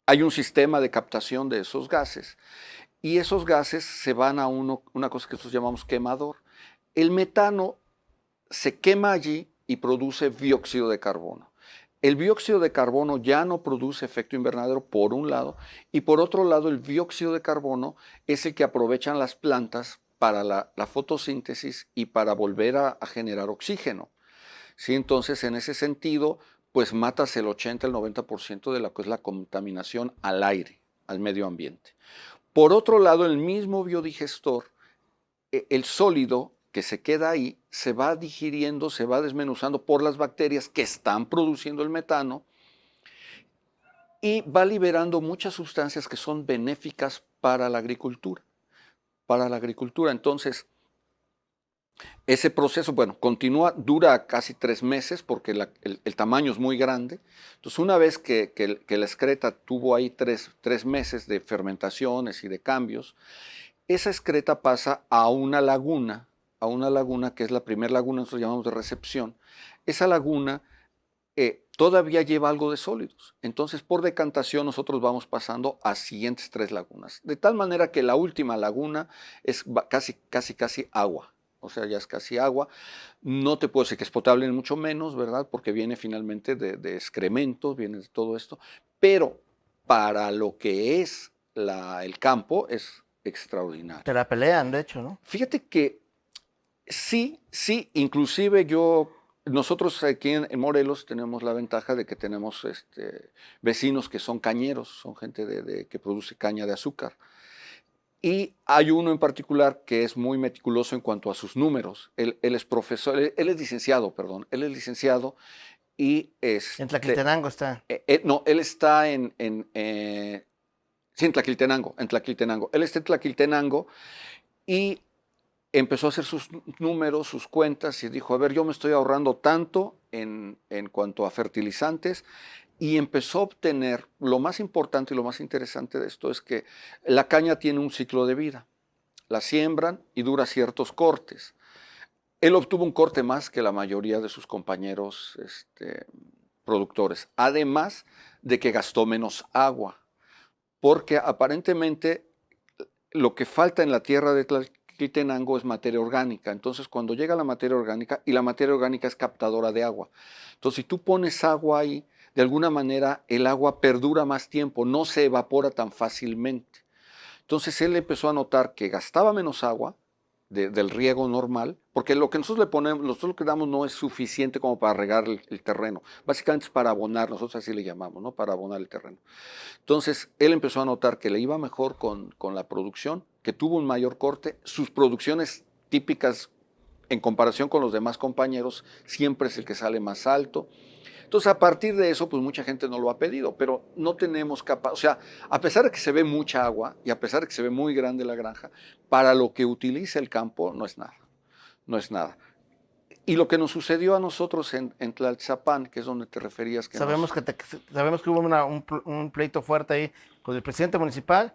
Speaker 2: hay un sistema de captación de esos gases, y esos gases se van a una cosa que nosotros llamamos quemador. El metano se quema allí y produce dióxido de carbono. El dióxido de carbono ya no produce efecto invernadero por un lado, y por otro lado el dióxido de carbono es el que aprovechan las plantas para la fotosíntesis y para volver a generar oxígeno. ¿Sí? Entonces, en ese sentido, pues matas el 80, el 90% de lo que es la contaminación al aire, al medio ambiente. Por otro lado, el mismo biodigestor, el sólido que se queda ahí, se va digiriendo, se va desmenuzando por las bacterias que están produciendo el metano, y va liberando muchas sustancias que son benéficas para la agricultura. Entonces, ese proceso, bueno, dura casi 3 meses porque el tamaño es muy grande. Entonces, una vez que la excreta tuvo ahí 3 meses de fermentaciones y de cambios, esa excreta pasa a una laguna que es la primera laguna, nosotros llamamos de recepción. Esa laguna todavía lleva algo de sólidos. Entonces, por decantación, nosotros vamos pasando a siguientes 3 lagunas. De tal manera que la última laguna es casi agua. O sea, ya es casi agua. No te puedo decir que es potable, ni mucho menos, ¿verdad? Porque viene finalmente de excrementos, viene de todo esto. Pero para lo que es el campo, es extraordinario.
Speaker 1: Te la pelean, de hecho, ¿no?
Speaker 2: Fíjate que sí, inclusive nosotros aquí en Morelos tenemos la ventaja de que tenemos vecinos que son cañeros, son gente que produce caña de azúcar. Y hay uno en particular que es muy meticuloso en cuanto a sus números. Él es profesor, él es licenciado, perdón. Él es licenciado y
Speaker 1: En Tlaquiltenango está.
Speaker 2: no, él está sí, en Tlaquiltenango, Él está en Tlaquiltenango y empezó a hacer sus números, sus cuentas y dijo, a ver, yo me estoy ahorrando tanto en cuanto a fertilizantes, y empezó a obtener, lo más importante y lo más interesante de esto es que la caña tiene un ciclo de vida. La siembran y dura ciertos cortes. Él obtuvo un corte más que la mayoría de sus compañeros productores, además de que gastó menos agua, porque aparentemente lo que falta en la tierra de Tlaquiltenango es materia orgánica. Entonces, cuando llega la materia orgánica, y la materia orgánica es captadora de agua, entonces si tú pones agua ahí, de alguna manera el agua perdura más tiempo, no se evapora tan fácilmente. Entonces él empezó a notar que gastaba menos agua del riego normal, porque lo que nosotros le ponemos, nosotros lo que damos no es suficiente como para regar el terreno. Básicamente es para abonar, nosotros así le llamamos, ¿no? Para abonar el terreno. Entonces él empezó a notar que le iba mejor con la producción, que tuvo un mayor corte. Sus producciones típicas en comparación con los demás compañeros siempre es el que sale más alto. Entonces, a partir de eso, pues mucha gente no lo ha pedido, pero no tenemos capacidad, o sea, a pesar de que se ve mucha agua y a pesar de que se ve muy grande la granja, para lo que utiliza el campo no es nada, no es nada. Y lo que nos sucedió a nosotros en Tlaltizapán, que es donde te referías.
Speaker 1: Sabemos que hubo un pleito fuerte ahí con el presidente municipal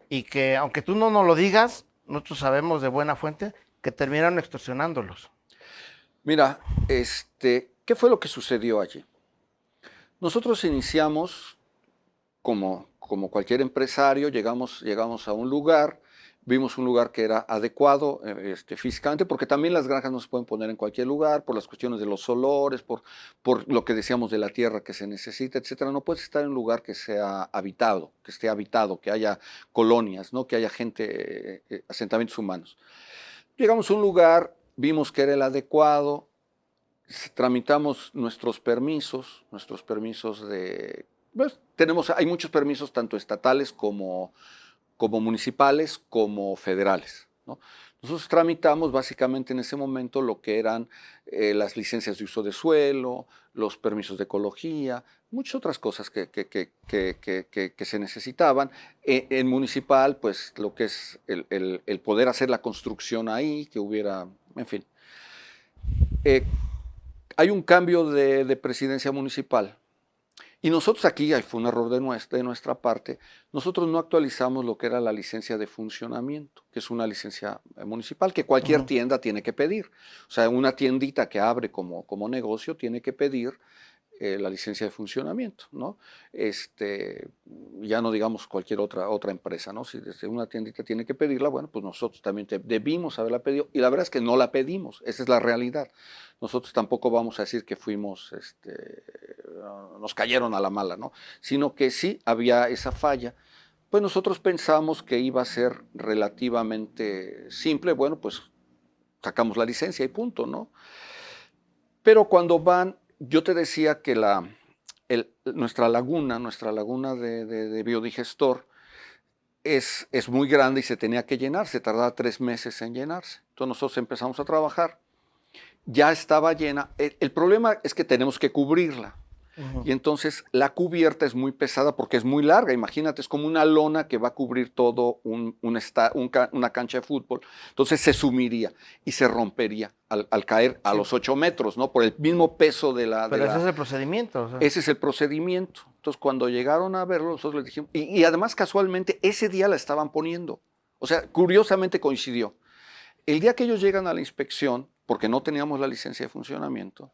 Speaker 1: y que, aunque tú no nos lo digas, nosotros sabemos de buena fuente que terminaron extorsionándolos.
Speaker 2: Mira, ¿qué fue lo que sucedió allí? Nosotros iniciamos como cualquier empresario, llegamos a un lugar, vimos un lugar que era adecuado físicamente, porque también las granjas no se pueden poner en cualquier lugar, por las cuestiones de los olores, por lo que decíamos de la tierra que se necesita, etcétera. No puedes estar en un lugar que sea habitado, que esté habitado, que haya colonias, ¿no? Que haya gente, asentamientos humanos. Llegamos a un lugar, vimos que era el adecuado, tramitamos nuestros permisos de... Pues, hay muchos permisos, tanto estatales como municipales, como federales, ¿no? Nosotros tramitamos básicamente en ese momento lo que eran las licencias de uso de suelo, los permisos de ecología, muchas otras cosas que se necesitaban. En municipal, pues lo que es el poder hacer la construcción ahí, que hubiera, en fin. Hay un cambio de presidencia municipal y nosotros aquí, fue un error de nuestra parte, nosotros no actualizamos lo que era la licencia de funcionamiento, que es una licencia municipal que cualquier tienda tiene que pedir. O sea, una tiendita que abre como negocio tiene que pedir la licencia de funcionamiento, ¿no? Ya no digamos cualquier otra empresa, ¿no? Si desde una tiendita tiene que pedirla, bueno, pues nosotros también debimos haberla pedido, y la verdad es que no la pedimos, esa es la realidad. Nosotros tampoco vamos a decir que fuimos, nos cayeron a la mala, ¿no? Sino que sí había esa falla. Pues nosotros pensamos que iba a ser relativamente simple, bueno, pues sacamos la licencia y punto, ¿no? Pero cuando yo te decía que nuestra laguna de biodigestor es muy grande y se tenía que llenar, se tardaba 3 meses en llenarse. Entonces nosotros empezamos a trabajar, ya estaba llena. El problema es que tenemos que cubrirla. Y entonces la cubierta es muy pesada porque es muy larga. Imagínate, es como una lona que va a cubrir todo una cancha de fútbol. Entonces se sumiría y se rompería al caer a los 8 metros, ¿no? Por el mismo peso de la...
Speaker 1: Pero ese es el procedimiento. O sea.
Speaker 2: Ese es el procedimiento. Entonces cuando llegaron a verlo, nosotros les dijimos... Y además casualmente ese día la estaban poniendo. O sea, curiosamente coincidió. El día que ellos llegan a la inspección, porque no teníamos la licencia de funcionamiento,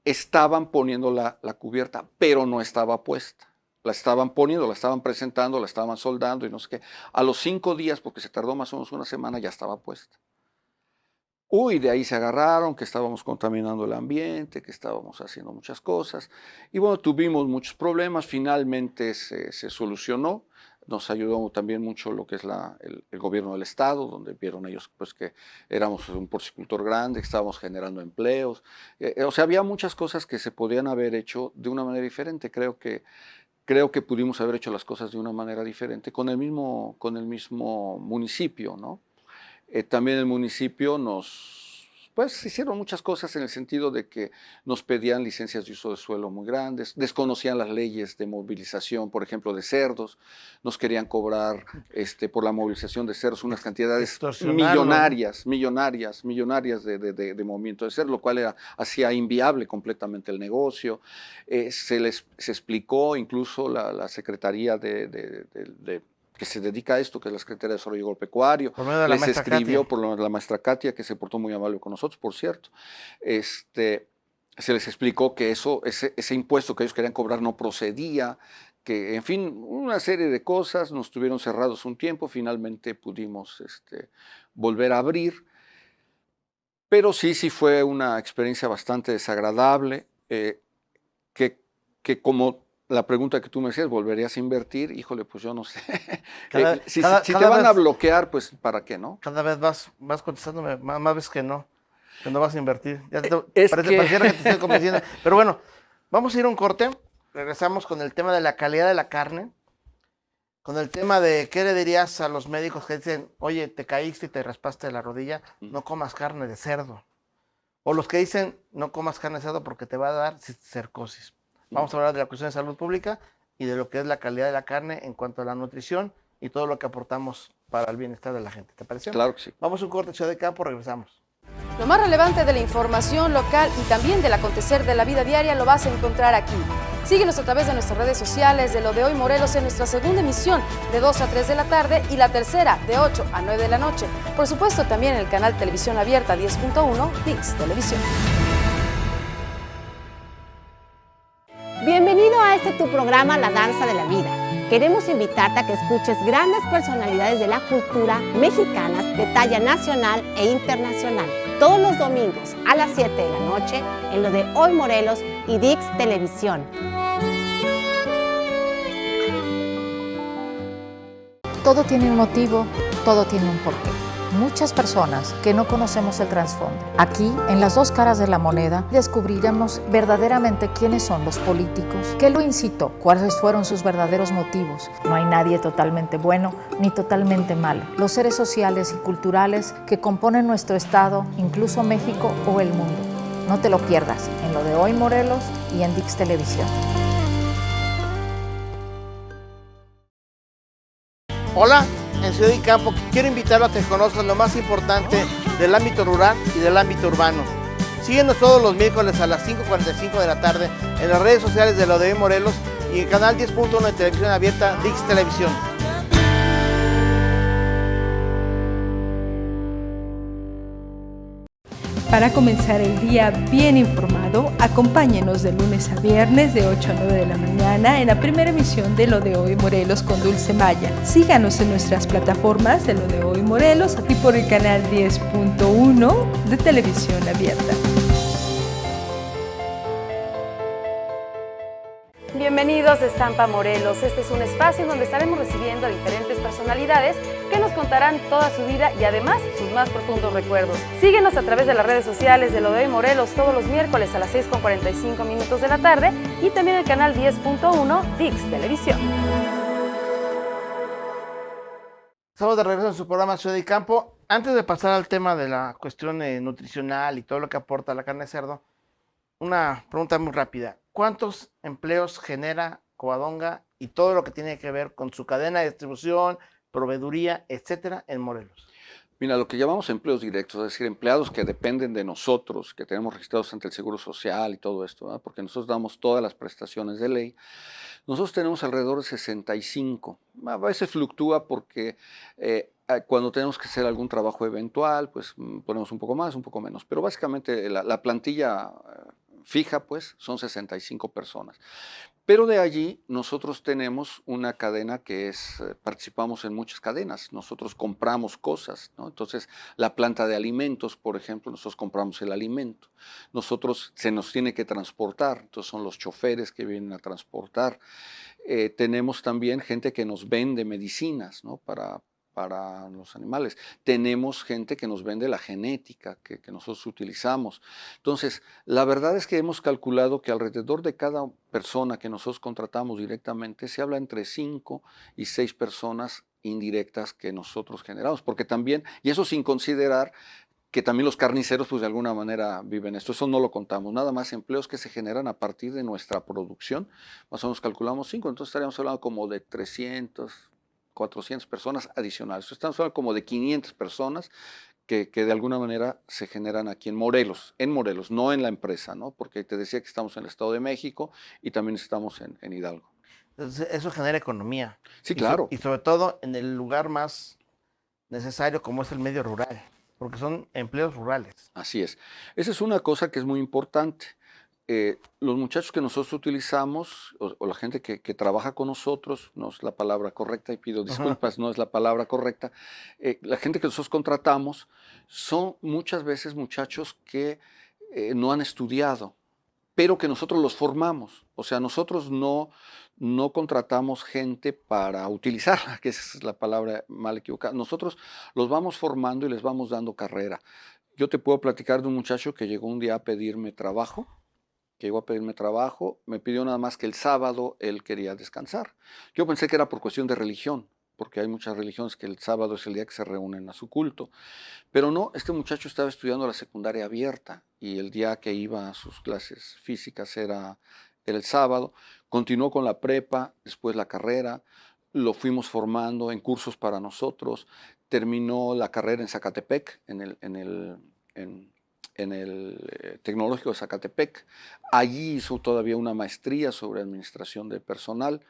Speaker 2: estaban poniendo la cubierta, pero no estaba puesta. La estaban poniendo, la estaban presentando, la estaban soldando y no sé qué. A los 5 días, porque se tardó más o menos una semana, ya estaba puesta. De ahí se agarraron, que estábamos contaminando el ambiente, que estábamos haciendo muchas cosas. Y bueno, tuvimos muchos problemas, finalmente se solucionó. Nos ayudó también mucho lo que es el gobierno del estado, donde vieron ellos pues, que éramos un porcicultor grande, que estábamos generando empleos. O sea, había muchas cosas que se podían haber hecho de una manera diferente. Creo que creo que pudimos haber hecho las cosas de una manera diferente con el mismo municipio, ¿no? También el municipio pues hicieron muchas cosas en el sentido de que nos pedían licencias de uso de suelo muy grandes, desconocían las leyes de movilización, por ejemplo, de cerdos, nos querían cobrar por la movilización de cerdos unas cantidades millonarias de movimiento de cerdos, lo cual hacía inviable completamente el negocio. Se explicó incluso la Secretaría que se dedica a esto, que es la Secretaría de Desarrollo Agropecuario, les escribió por la maestra Katia, que se portó muy amable con nosotros, por cierto. Se les explicó que ese impuesto que ellos querían cobrar no procedía, que, en fin, una serie de cosas, nos tuvieron cerrados un tiempo, finalmente pudimos volver a abrir, pero sí fue una experiencia bastante desagradable, que como la pregunta que tú me decías, ¿volverías a invertir? Híjole, pues yo no sé. Si te van a bloquear, pues ¿para qué, no?
Speaker 1: Cada vez vas contestándome más veces que no vas a invertir. Ya pareciera que te estoy convenciendo. Pero bueno, vamos a ir a un corte. Regresamos con el tema de la calidad de la carne, con el tema de qué le dirías a los médicos que dicen, oye, te caíste y te raspaste la rodilla, no comas carne de cerdo. O los que dicen, no comas carne de cerdo porque te va a dar cisticercosis. Vamos a hablar de la cuestión de salud pública y de lo que es la calidad de la carne en cuanto a la nutrición y todo lo que aportamos para el bienestar de la gente. ¿Te parece?
Speaker 2: Claro que sí.
Speaker 1: Vamos a un corte, Ciudad de Campo, regresamos.
Speaker 3: Lo más relevante de la información local y también del acontecer de la vida diaria lo vas a encontrar aquí. Síguenos a través de nuestras redes sociales de Lo de Hoy Morelos en nuestra segunda emisión de 2 a 3 de la tarde y la tercera de 8 a 9 de la noche. Por supuesto, también en el canal Televisión Abierta 10.1 ViX Televisión.
Speaker 4: Bienvenido a tu programa La Danza de la Vida. Queremos invitarte a que escuches grandes personalidades de la cultura mexicanas de talla nacional e internacional. Todos los domingos a las 7 de la noche en Lo de Hoy Morelos y ViX Televisión.
Speaker 5: Todo tiene un motivo, todo tiene un porqué. Muchas personas que no conocemos el trasfondo. Aquí, en Las Dos Caras de la Moneda, descubriremos verdaderamente quiénes son los políticos, qué lo incitó, cuáles fueron sus verdaderos motivos. No hay nadie totalmente bueno ni totalmente malo. Los seres sociales y culturales que componen nuestro estado, incluso México o el mundo. No te lo pierdas en Lo de Hoy Morelos y en ViX Televisión.
Speaker 1: Hola, en Ciudad y Campo quiero invitarlo a que conozcan lo más importante del ámbito rural y del ámbito urbano. Síguenos todos los miércoles a las 5:45 de la tarde en las redes sociales de Lo de Hoy Morelos y en el canal 10.1 de Televisión Abierta ViX Televisión.
Speaker 6: Para comenzar el día bien informado, acompáñenos de lunes a viernes de 8 a 9 de la mañana en la primera emisión de Lo de Hoy Morelos con Dulce Maya. Síganos en nuestras plataformas de Lo de Hoy Morelos y por el canal 10.1 de Televisión Abierta.
Speaker 3: Bienvenidos a Estampa Morelos. Este es un espacio en donde estaremos recibiendo a diferentes personalidades que nos contarán toda su vida y además sus más profundos recuerdos. Síguenos a través de las redes sociales de Lo de Hoy Morelos todos los miércoles a las 6:45 de la tarde y también el canal 10.1 ViX Televisión.
Speaker 1: Estamos de regreso en su programa Ciudad y Campo. Antes de pasar al tema de la cuestión nutricional y todo lo que aporta la carne de cerdo, una pregunta muy rápida. ¿Cuántos empleos genera Covadonga y todo lo que tiene que ver con su cadena de distribución, proveeduría, etcétera, en Morelos?
Speaker 2: Mira, lo que llamamos empleos directos, es decir, empleados que dependen de nosotros, que tenemos registrados ante el Seguro Social y todo esto, ¿verdad? Porque nosotros damos todas las prestaciones de ley. Nosotros tenemos alrededor de 65. A veces fluctúa porque cuando tenemos que hacer algún trabajo eventual, pues ponemos un poco más, un poco menos. Pero básicamente la plantilla fija, pues, son 65 personas. Pero de allí nosotros tenemos una cadena que participamos en muchas cadenas. Nosotros compramos cosas, ¿no? Entonces, la planta de alimentos, por ejemplo, nosotros compramos el alimento. Se nos tiene que transportar, entonces son los choferes que vienen a transportar. Tenemos también gente que nos vende medicinas, ¿no? Para para los animales. Tenemos gente que nos vende la genética que nosotros utilizamos. Entonces, la verdad es que hemos calculado que alrededor de cada persona que nosotros contratamos directamente se habla entre 5 y 6 personas indirectas que nosotros generamos, porque también, y eso sin considerar que también los carniceros pues de alguna manera viven esto, eso no lo contamos, nada más empleos que se generan a partir de nuestra producción, más o menos calculamos 5, entonces estaríamos hablando como de 300, 400 personas adicionales, estamos hablando como de 500 personas que de alguna manera se generan aquí en Morelos, no en la empresa, ¿no? Porque te decía que estamos en el Estado de México y también estamos en Hidalgo.
Speaker 1: Entonces, eso genera economía.
Speaker 2: Sí, claro.
Speaker 1: Y sobre todo en el lugar más necesario como es el medio rural, porque son empleos rurales.
Speaker 2: Así es. Esa es una cosa que es muy importante. Los muchachos que nosotros utilizamos, o la gente que trabaja con nosotros, no es la palabra correcta, y pido disculpas, no es la palabra correcta, la gente que nosotros contratamos son muchas veces muchachos que no han estudiado, pero que nosotros los formamos. O sea, nosotros no contratamos gente para utilizarla, que esa es la palabra mal equivocada. Nosotros los vamos formando y les vamos dando carrera. Yo te puedo platicar de un muchacho que llegó un día a pedirme trabajo, me pidió nada más que el sábado él quería descansar. Yo pensé que era por cuestión de religión, porque hay muchas religiones que el sábado es el día que se reúnen a su culto. Pero no, este muchacho estaba estudiando la secundaria abierta y el día que iba a sus clases físicas era el sábado. Continuó con la prepa, después la carrera, lo fuimos formando en cursos para nosotros. Terminó la carrera en Zacatepec, en el Tecnológico de Zacatepec. Allí hizo todavía una maestría sobre administración de personal.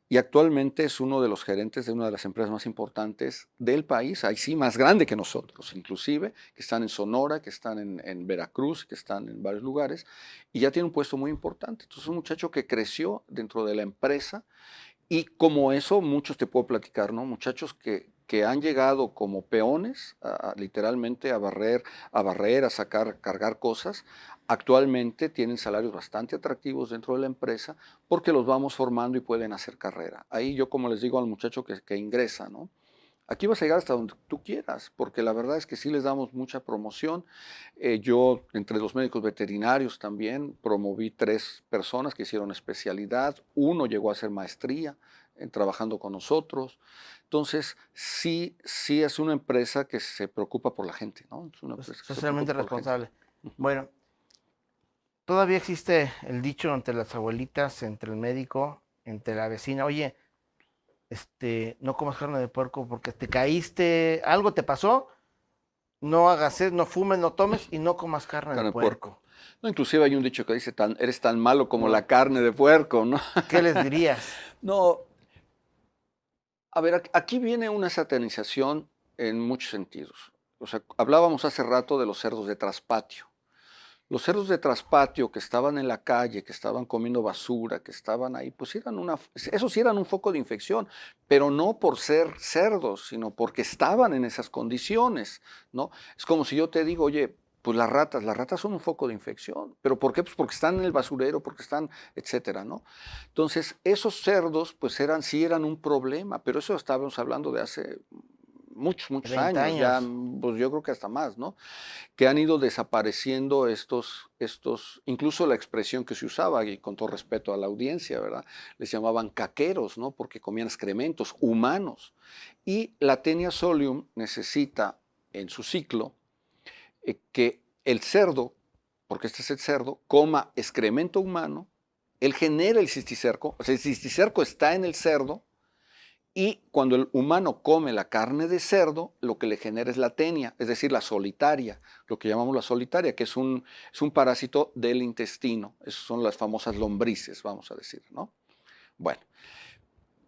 Speaker 2: Y actualmente es uno de los gerentes de una de las empresas más importantes del país, ahí sí más grande que nosotros, inclusive, que están en Sonora, que están en Veracruz, que están en varios lugares, y ya tiene un puesto muy importante. Entonces es un muchacho que creció dentro de la empresa, y como eso muchos te puedo platicar, ¿no? Muchachos que han llegado como peones, literalmente a barrer, a cargar cosas, actualmente tienen salarios bastante atractivos dentro de la empresa porque los vamos formando y pueden hacer carrera. Ahí yo, como les digo al muchacho que ingresa, ¿no? Aquí vas a llegar hasta donde tú quieras, porque la verdad es que sí les damos mucha promoción. Yo, entre los médicos veterinarios también, promoví 3 personas que hicieron especialidad. Uno llegó a hacer maestría trabajando con nosotros. Entonces, sí es una empresa que se preocupa por la gente, ¿no? Es una empresa que se
Speaker 1: Socialmente
Speaker 2: preocupa por la gente.
Speaker 1: responsable. Bueno, todavía existe el dicho entre las abuelitas, entre el médico, entre la vecina, oye, no comas carne de puerco porque te caíste, algo te pasó, no hagas eso, no fumes, no tomes y no comas carne de puerco.
Speaker 2: No, inclusive hay un dicho que dice, eres tan malo como la carne de puerco, ¿no?
Speaker 1: ¿Qué les dirías?
Speaker 2: No, a ver, aquí viene una satanización en muchos sentidos. O sea, hablábamos hace rato de los cerdos de traspatio. Los cerdos de traspatio que estaban en la calle, que estaban comiendo basura, que estaban ahí, pues esos sí eran un foco de infección, pero no por ser cerdos, sino porque estaban en esas condiciones, ¿no? Es como si yo te digo, oye, pues las ratas son un foco de infección. ¿Pero por qué? Pues porque están en el basurero, porque están, etcétera, ¿no? Entonces, esos cerdos, pues sí eran un problema, pero eso estábamos hablando de hace muchos años, ya, pues yo creo que hasta más, ¿no? Que han ido desapareciendo estos, incluso la expresión que se usaba, y con todo respeto a la audiencia, ¿verdad? Les llamaban caqueros, ¿no? Porque comían excrementos humanos. Y la Taenia solium necesita en su ciclo que el cerdo, porque este es el cerdo, coma excremento humano, él genera el cisticerco, o sea, el cisticerco está en el cerdo, y cuando el humano come la carne de cerdo, lo que le genera es la tenia, es decir, la solitaria, lo que llamamos la solitaria, que es un parásito del intestino. Esas son las famosas lombrices, vamos a decir, ¿no? Bueno,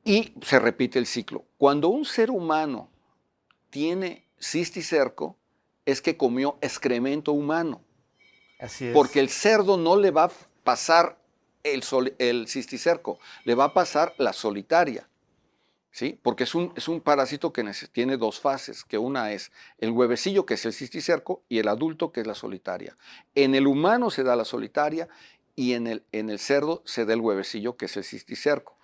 Speaker 2: y se repite el ciclo. Cuando un ser humano tiene cisticerco, es que comió excremento humano.
Speaker 1: Así es.
Speaker 2: Porque el cerdo no le va a pasar el cisticerco, le va a pasar la solitaria. ¿Sí? Porque es un parásito que tiene 2 fases, que una es el huevecillo, que es el cisticerco, y el adulto, que es la solitaria. En el humano se da la solitaria y en el cerdo se da el huevecillo, que es el cisticerco.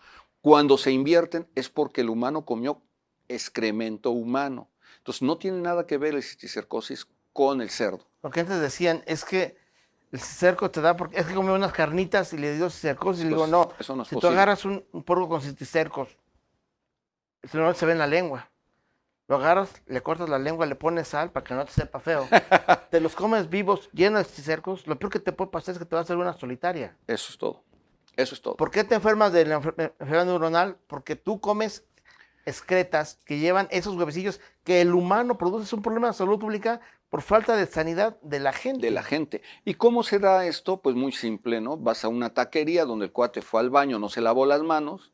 Speaker 2: Cuando se invierten es porque el humano comió excremento humano. Entonces no tiene nada que ver la cisticercosis con el cerdo.
Speaker 1: Porque antes decían, es que el cisticerco te da, porque es que comí unas carnitas y le dio cisticercosis, y le digo,
Speaker 2: Pues,
Speaker 1: no,
Speaker 2: eso no es
Speaker 1: si tú
Speaker 2: posible.
Speaker 1: agarras un puerco con cisticercos, no se ve en la lengua. Lo agarras, le cortas la lengua, le pones sal para que no te sepa feo. Te los comes vivos, llenos de cisticercos, lo peor que te puede pasar es que te va a hacer una solitaria.
Speaker 2: Eso es todo. Eso es todo.
Speaker 1: ¿Por qué te enfermas de la enfermedad neuronal? Porque tú comes excretas que llevan esos huevecillos que el humano produce. Es un problema de salud pública por falta de sanidad de la gente.
Speaker 2: De la gente. ¿Y cómo se da esto? Pues muy simple, ¿no? Vas a una taquería donde el cuate fue al baño, no se lavó las manos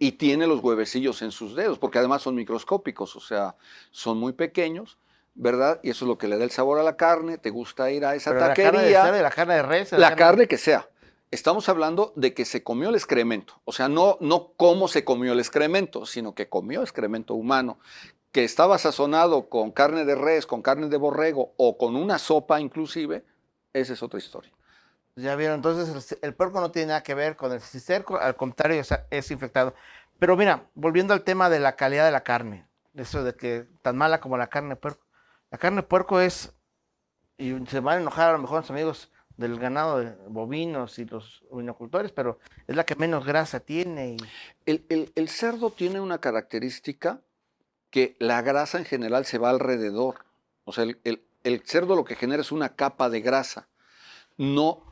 Speaker 2: y tiene los huevecillos en sus dedos, porque además son microscópicos, o sea, son muy pequeños, ¿verdad? Y eso es lo que le da el sabor a la carne. Te gusta ir a esa
Speaker 1: Pero
Speaker 2: taquería.
Speaker 1: la carne de cerdo, la carne de res.
Speaker 2: La carne que sea. Estamos hablando de que se comió el excremento. O sea, no cómo se comió el excremento, sino que comió excremento humano, que estaba sazonado con carne de res, con carne de borrego o con una sopa inclusive. Esa es otra historia.
Speaker 1: Ya vieron, entonces el puerco no tiene nada que ver con el cisticerco, al contrario, es infectado. Pero mira, volviendo al tema de la calidad de la carne, eso de que tan mala como la carne de puerco. La carne de puerco es, y se van a enojar a lo mejor los amigos del ganado de bovinos y los ovinocultores, pero es la que menos grasa tiene.
Speaker 2: El cerdo tiene una característica que la grasa en general se va alrededor. O sea, el cerdo lo que genera es una capa de grasa, no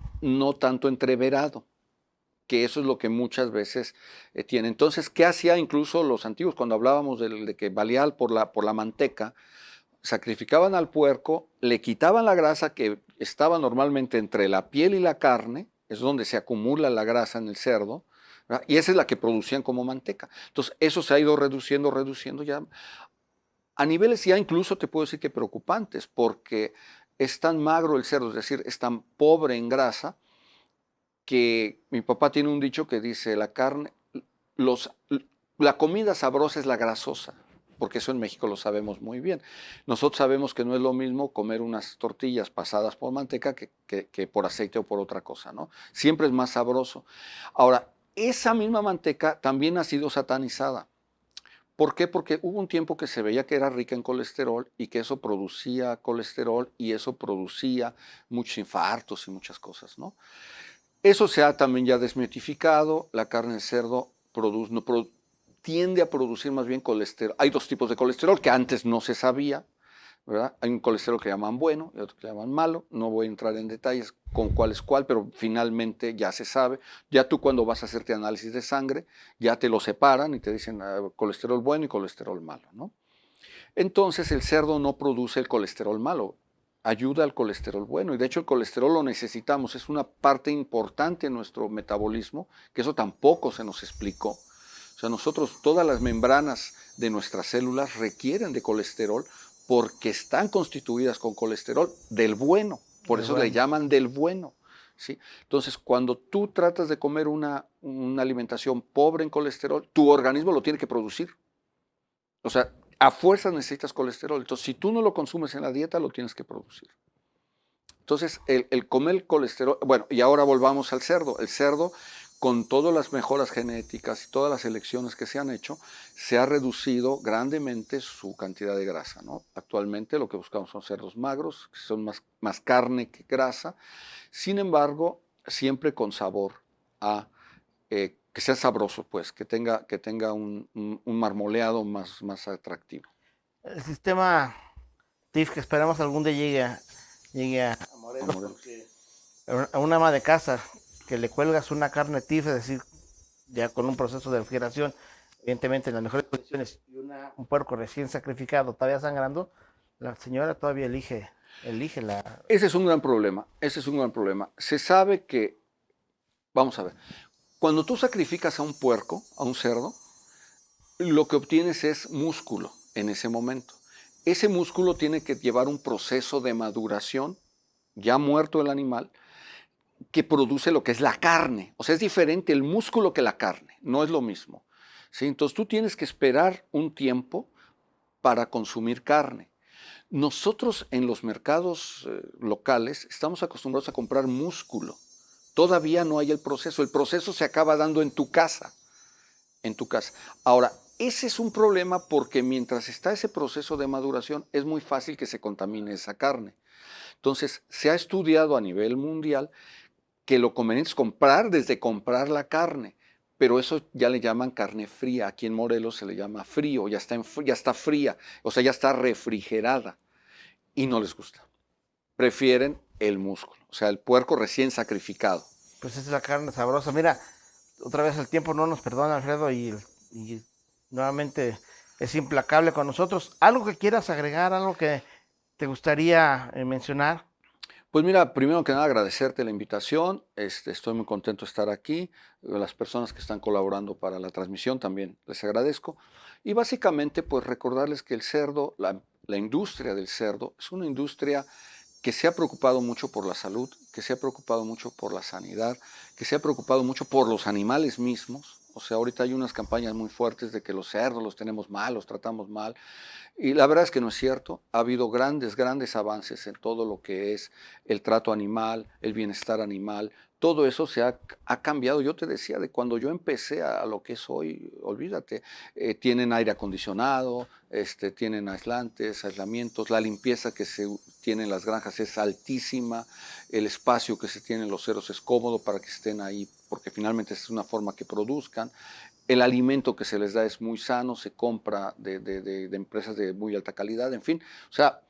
Speaker 2: tanto entreverado, que eso es lo que muchas veces tiene. Entonces, ¿qué hacía incluso los antiguos cuando hablábamos de que valía por la manteca? Sacrificaban al puerco, le quitaban la grasa que estaba normalmente entre la piel y la carne, es donde se acumula la grasa en el cerdo, ¿verdad? Y esa es la que producían como manteca. Entonces, eso se ha ido reduciendo ya a niveles ya incluso te puedo decir que preocupantes, porque es tan magro el cerdo, es decir, es tan pobre en grasa, que mi papá tiene un dicho que dice, la comida sabrosa es la grasosa, porque eso en México lo sabemos muy bien. Nosotros sabemos que no es lo mismo comer unas tortillas pasadas por manteca que por aceite o por otra cosa, ¿no? Siempre es más sabroso. Ahora, esa misma manteca también ha sido satanizada. ¿Por qué? Porque hubo un tiempo que se veía que era rica en colesterol y que eso producía colesterol y eso producía muchos infartos y muchas cosas, ¿no? Eso se ha también ya desmitificado. La carne de cerdo tiende a producir más bien colesterol. Hay dos tipos de colesterol que antes no se sabía, ¿verdad? Hay un colesterol que llaman bueno y otro que llaman malo. No voy a entrar en detalles con cuál es cuál, pero finalmente ya se sabe. Ya tú cuando vas a hacerte análisis de sangre, ya te lo separan y te dicen colesterol bueno y colesterol malo, ¿no? Entonces el cerdo no produce el colesterol malo, ayuda al colesterol bueno. Y de hecho el colesterol lo necesitamos, es una parte importante en nuestro metabolismo, que eso tampoco se nos explicó. O sea, nosotros, todas las membranas de nuestras células requieren de colesterol porque están constituidas con colesterol del bueno. Por eso le llaman del bueno, ¿sí? Entonces, cuando tú tratas de comer una alimentación pobre en colesterol, tu organismo lo tiene que producir. O sea, a fuerza necesitas colesterol. Entonces, si tú no lo consumes en la dieta, lo tienes que producir. Entonces, el comer colesterol... Bueno, y ahora volvamos al cerdo. El cerdo, con todas las mejoras genéticas y todas las elecciones que se han hecho, se ha reducido grandemente su cantidad de grasa, ¿no? Actualmente lo que buscamos son cerdos magros, que son más carne que grasa. Sin embargo, siempre con sabor a... que sea sabroso, pues, que tenga un marmoleado más atractivo.
Speaker 1: El sistema TIF que esperamos algún día llegue a Morelos, porque a una ama de casa que le cuelgas una carne TIF, es decir, ya con un proceso de refrigeración, evidentemente en las mejores condiciones, y un puerco recién sacrificado, todavía sangrando, la señora todavía elige la...
Speaker 2: Ese es un gran problema, Se sabe que, vamos a ver, cuando tú sacrificas a un puerco, a un cerdo, lo que obtienes es músculo en ese momento. Ese músculo tiene que llevar un proceso de maduración, ya muerto el animal, que produce lo que es la carne. O sea, es diferente el músculo que la carne, no es lo mismo, ¿sí? Entonces tú tienes que esperar un tiempo para consumir carne. Nosotros en los mercados locales estamos acostumbrados a comprar músculo. Todavía no hay el proceso se acaba dando en tu casa. Ahora, ese es un problema porque mientras está ese proceso de maduración es muy fácil que se contamine esa carne. Entonces, se ha estudiado a nivel mundial que lo conveniente es comprar desde comprar la carne, pero eso ya le llaman carne fría. Aquí en Morelos se le llama frío, ya está fría, o sea, ya está refrigerada y no les gusta. Prefieren el músculo, o sea, el puerco recién sacrificado.
Speaker 1: Pues esa es la carne sabrosa. Mira, otra vez el tiempo no nos perdona, Alfredo, y nuevamente es implacable con nosotros. ¿Algo que quieras agregar, algo que te gustaría mencionar?
Speaker 2: Pues mira, primero que nada agradecerte la invitación, estoy muy contento de estar aquí, las personas que están colaborando para la transmisión también les agradezco, y básicamente pues recordarles que el cerdo, la industria del cerdo es una industria que se ha preocupado mucho por la salud, que se ha preocupado mucho por la sanidad, que se ha preocupado mucho por los animales mismos. O sea, ahorita hay unas campañas muy fuertes de que los cerdos los tenemos mal, los tratamos mal. Y la verdad es que no es cierto. Ha habido grandes avances en todo lo que es el trato animal, el bienestar animal. Todo eso ha cambiado. Yo te decía, de cuando yo empecé a lo que es hoy, olvídate, tienen aire acondicionado, tienen aislantes, aislamientos, la limpieza que se tiene en las granjas es altísima, el espacio que se tiene en los cerdos es cómodo para que estén ahí, porque finalmente es una forma que produzcan. El alimento que se les da es muy sano, se compra de empresas de muy alta calidad, en fin. O sea,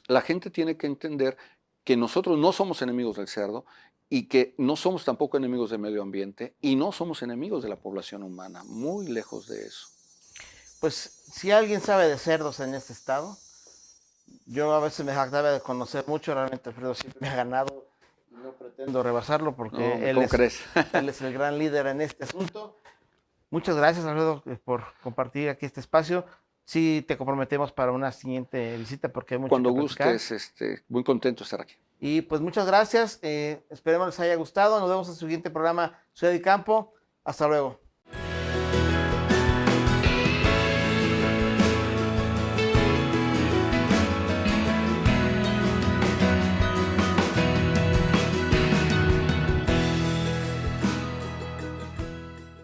Speaker 2: la gente tiene que entender que nosotros no somos enemigos del cerdo y que no somos tampoco enemigos del medio ambiente y no somos enemigos de la población humana, muy lejos de eso.
Speaker 1: Pues si alguien sabe de cerdos en este estado, yo a veces me jactaba de conocer mucho, realmente Alfredo siempre me ha ganado y no pretendo rebasarlo porque
Speaker 2: No, crees?
Speaker 1: él es el gran líder en este asunto. Muchas gracias, Alfredo, por compartir aquí este espacio. Sí te comprometemos para una siguiente visita porque hay mucho
Speaker 2: Cuando
Speaker 1: que platicar.
Speaker 2: gustes, muy contento de estar aquí.
Speaker 1: Y pues muchas gracias. Esperemos les haya gustado. Nos vemos en el siguiente programa Ciudad y Campo. Hasta luego.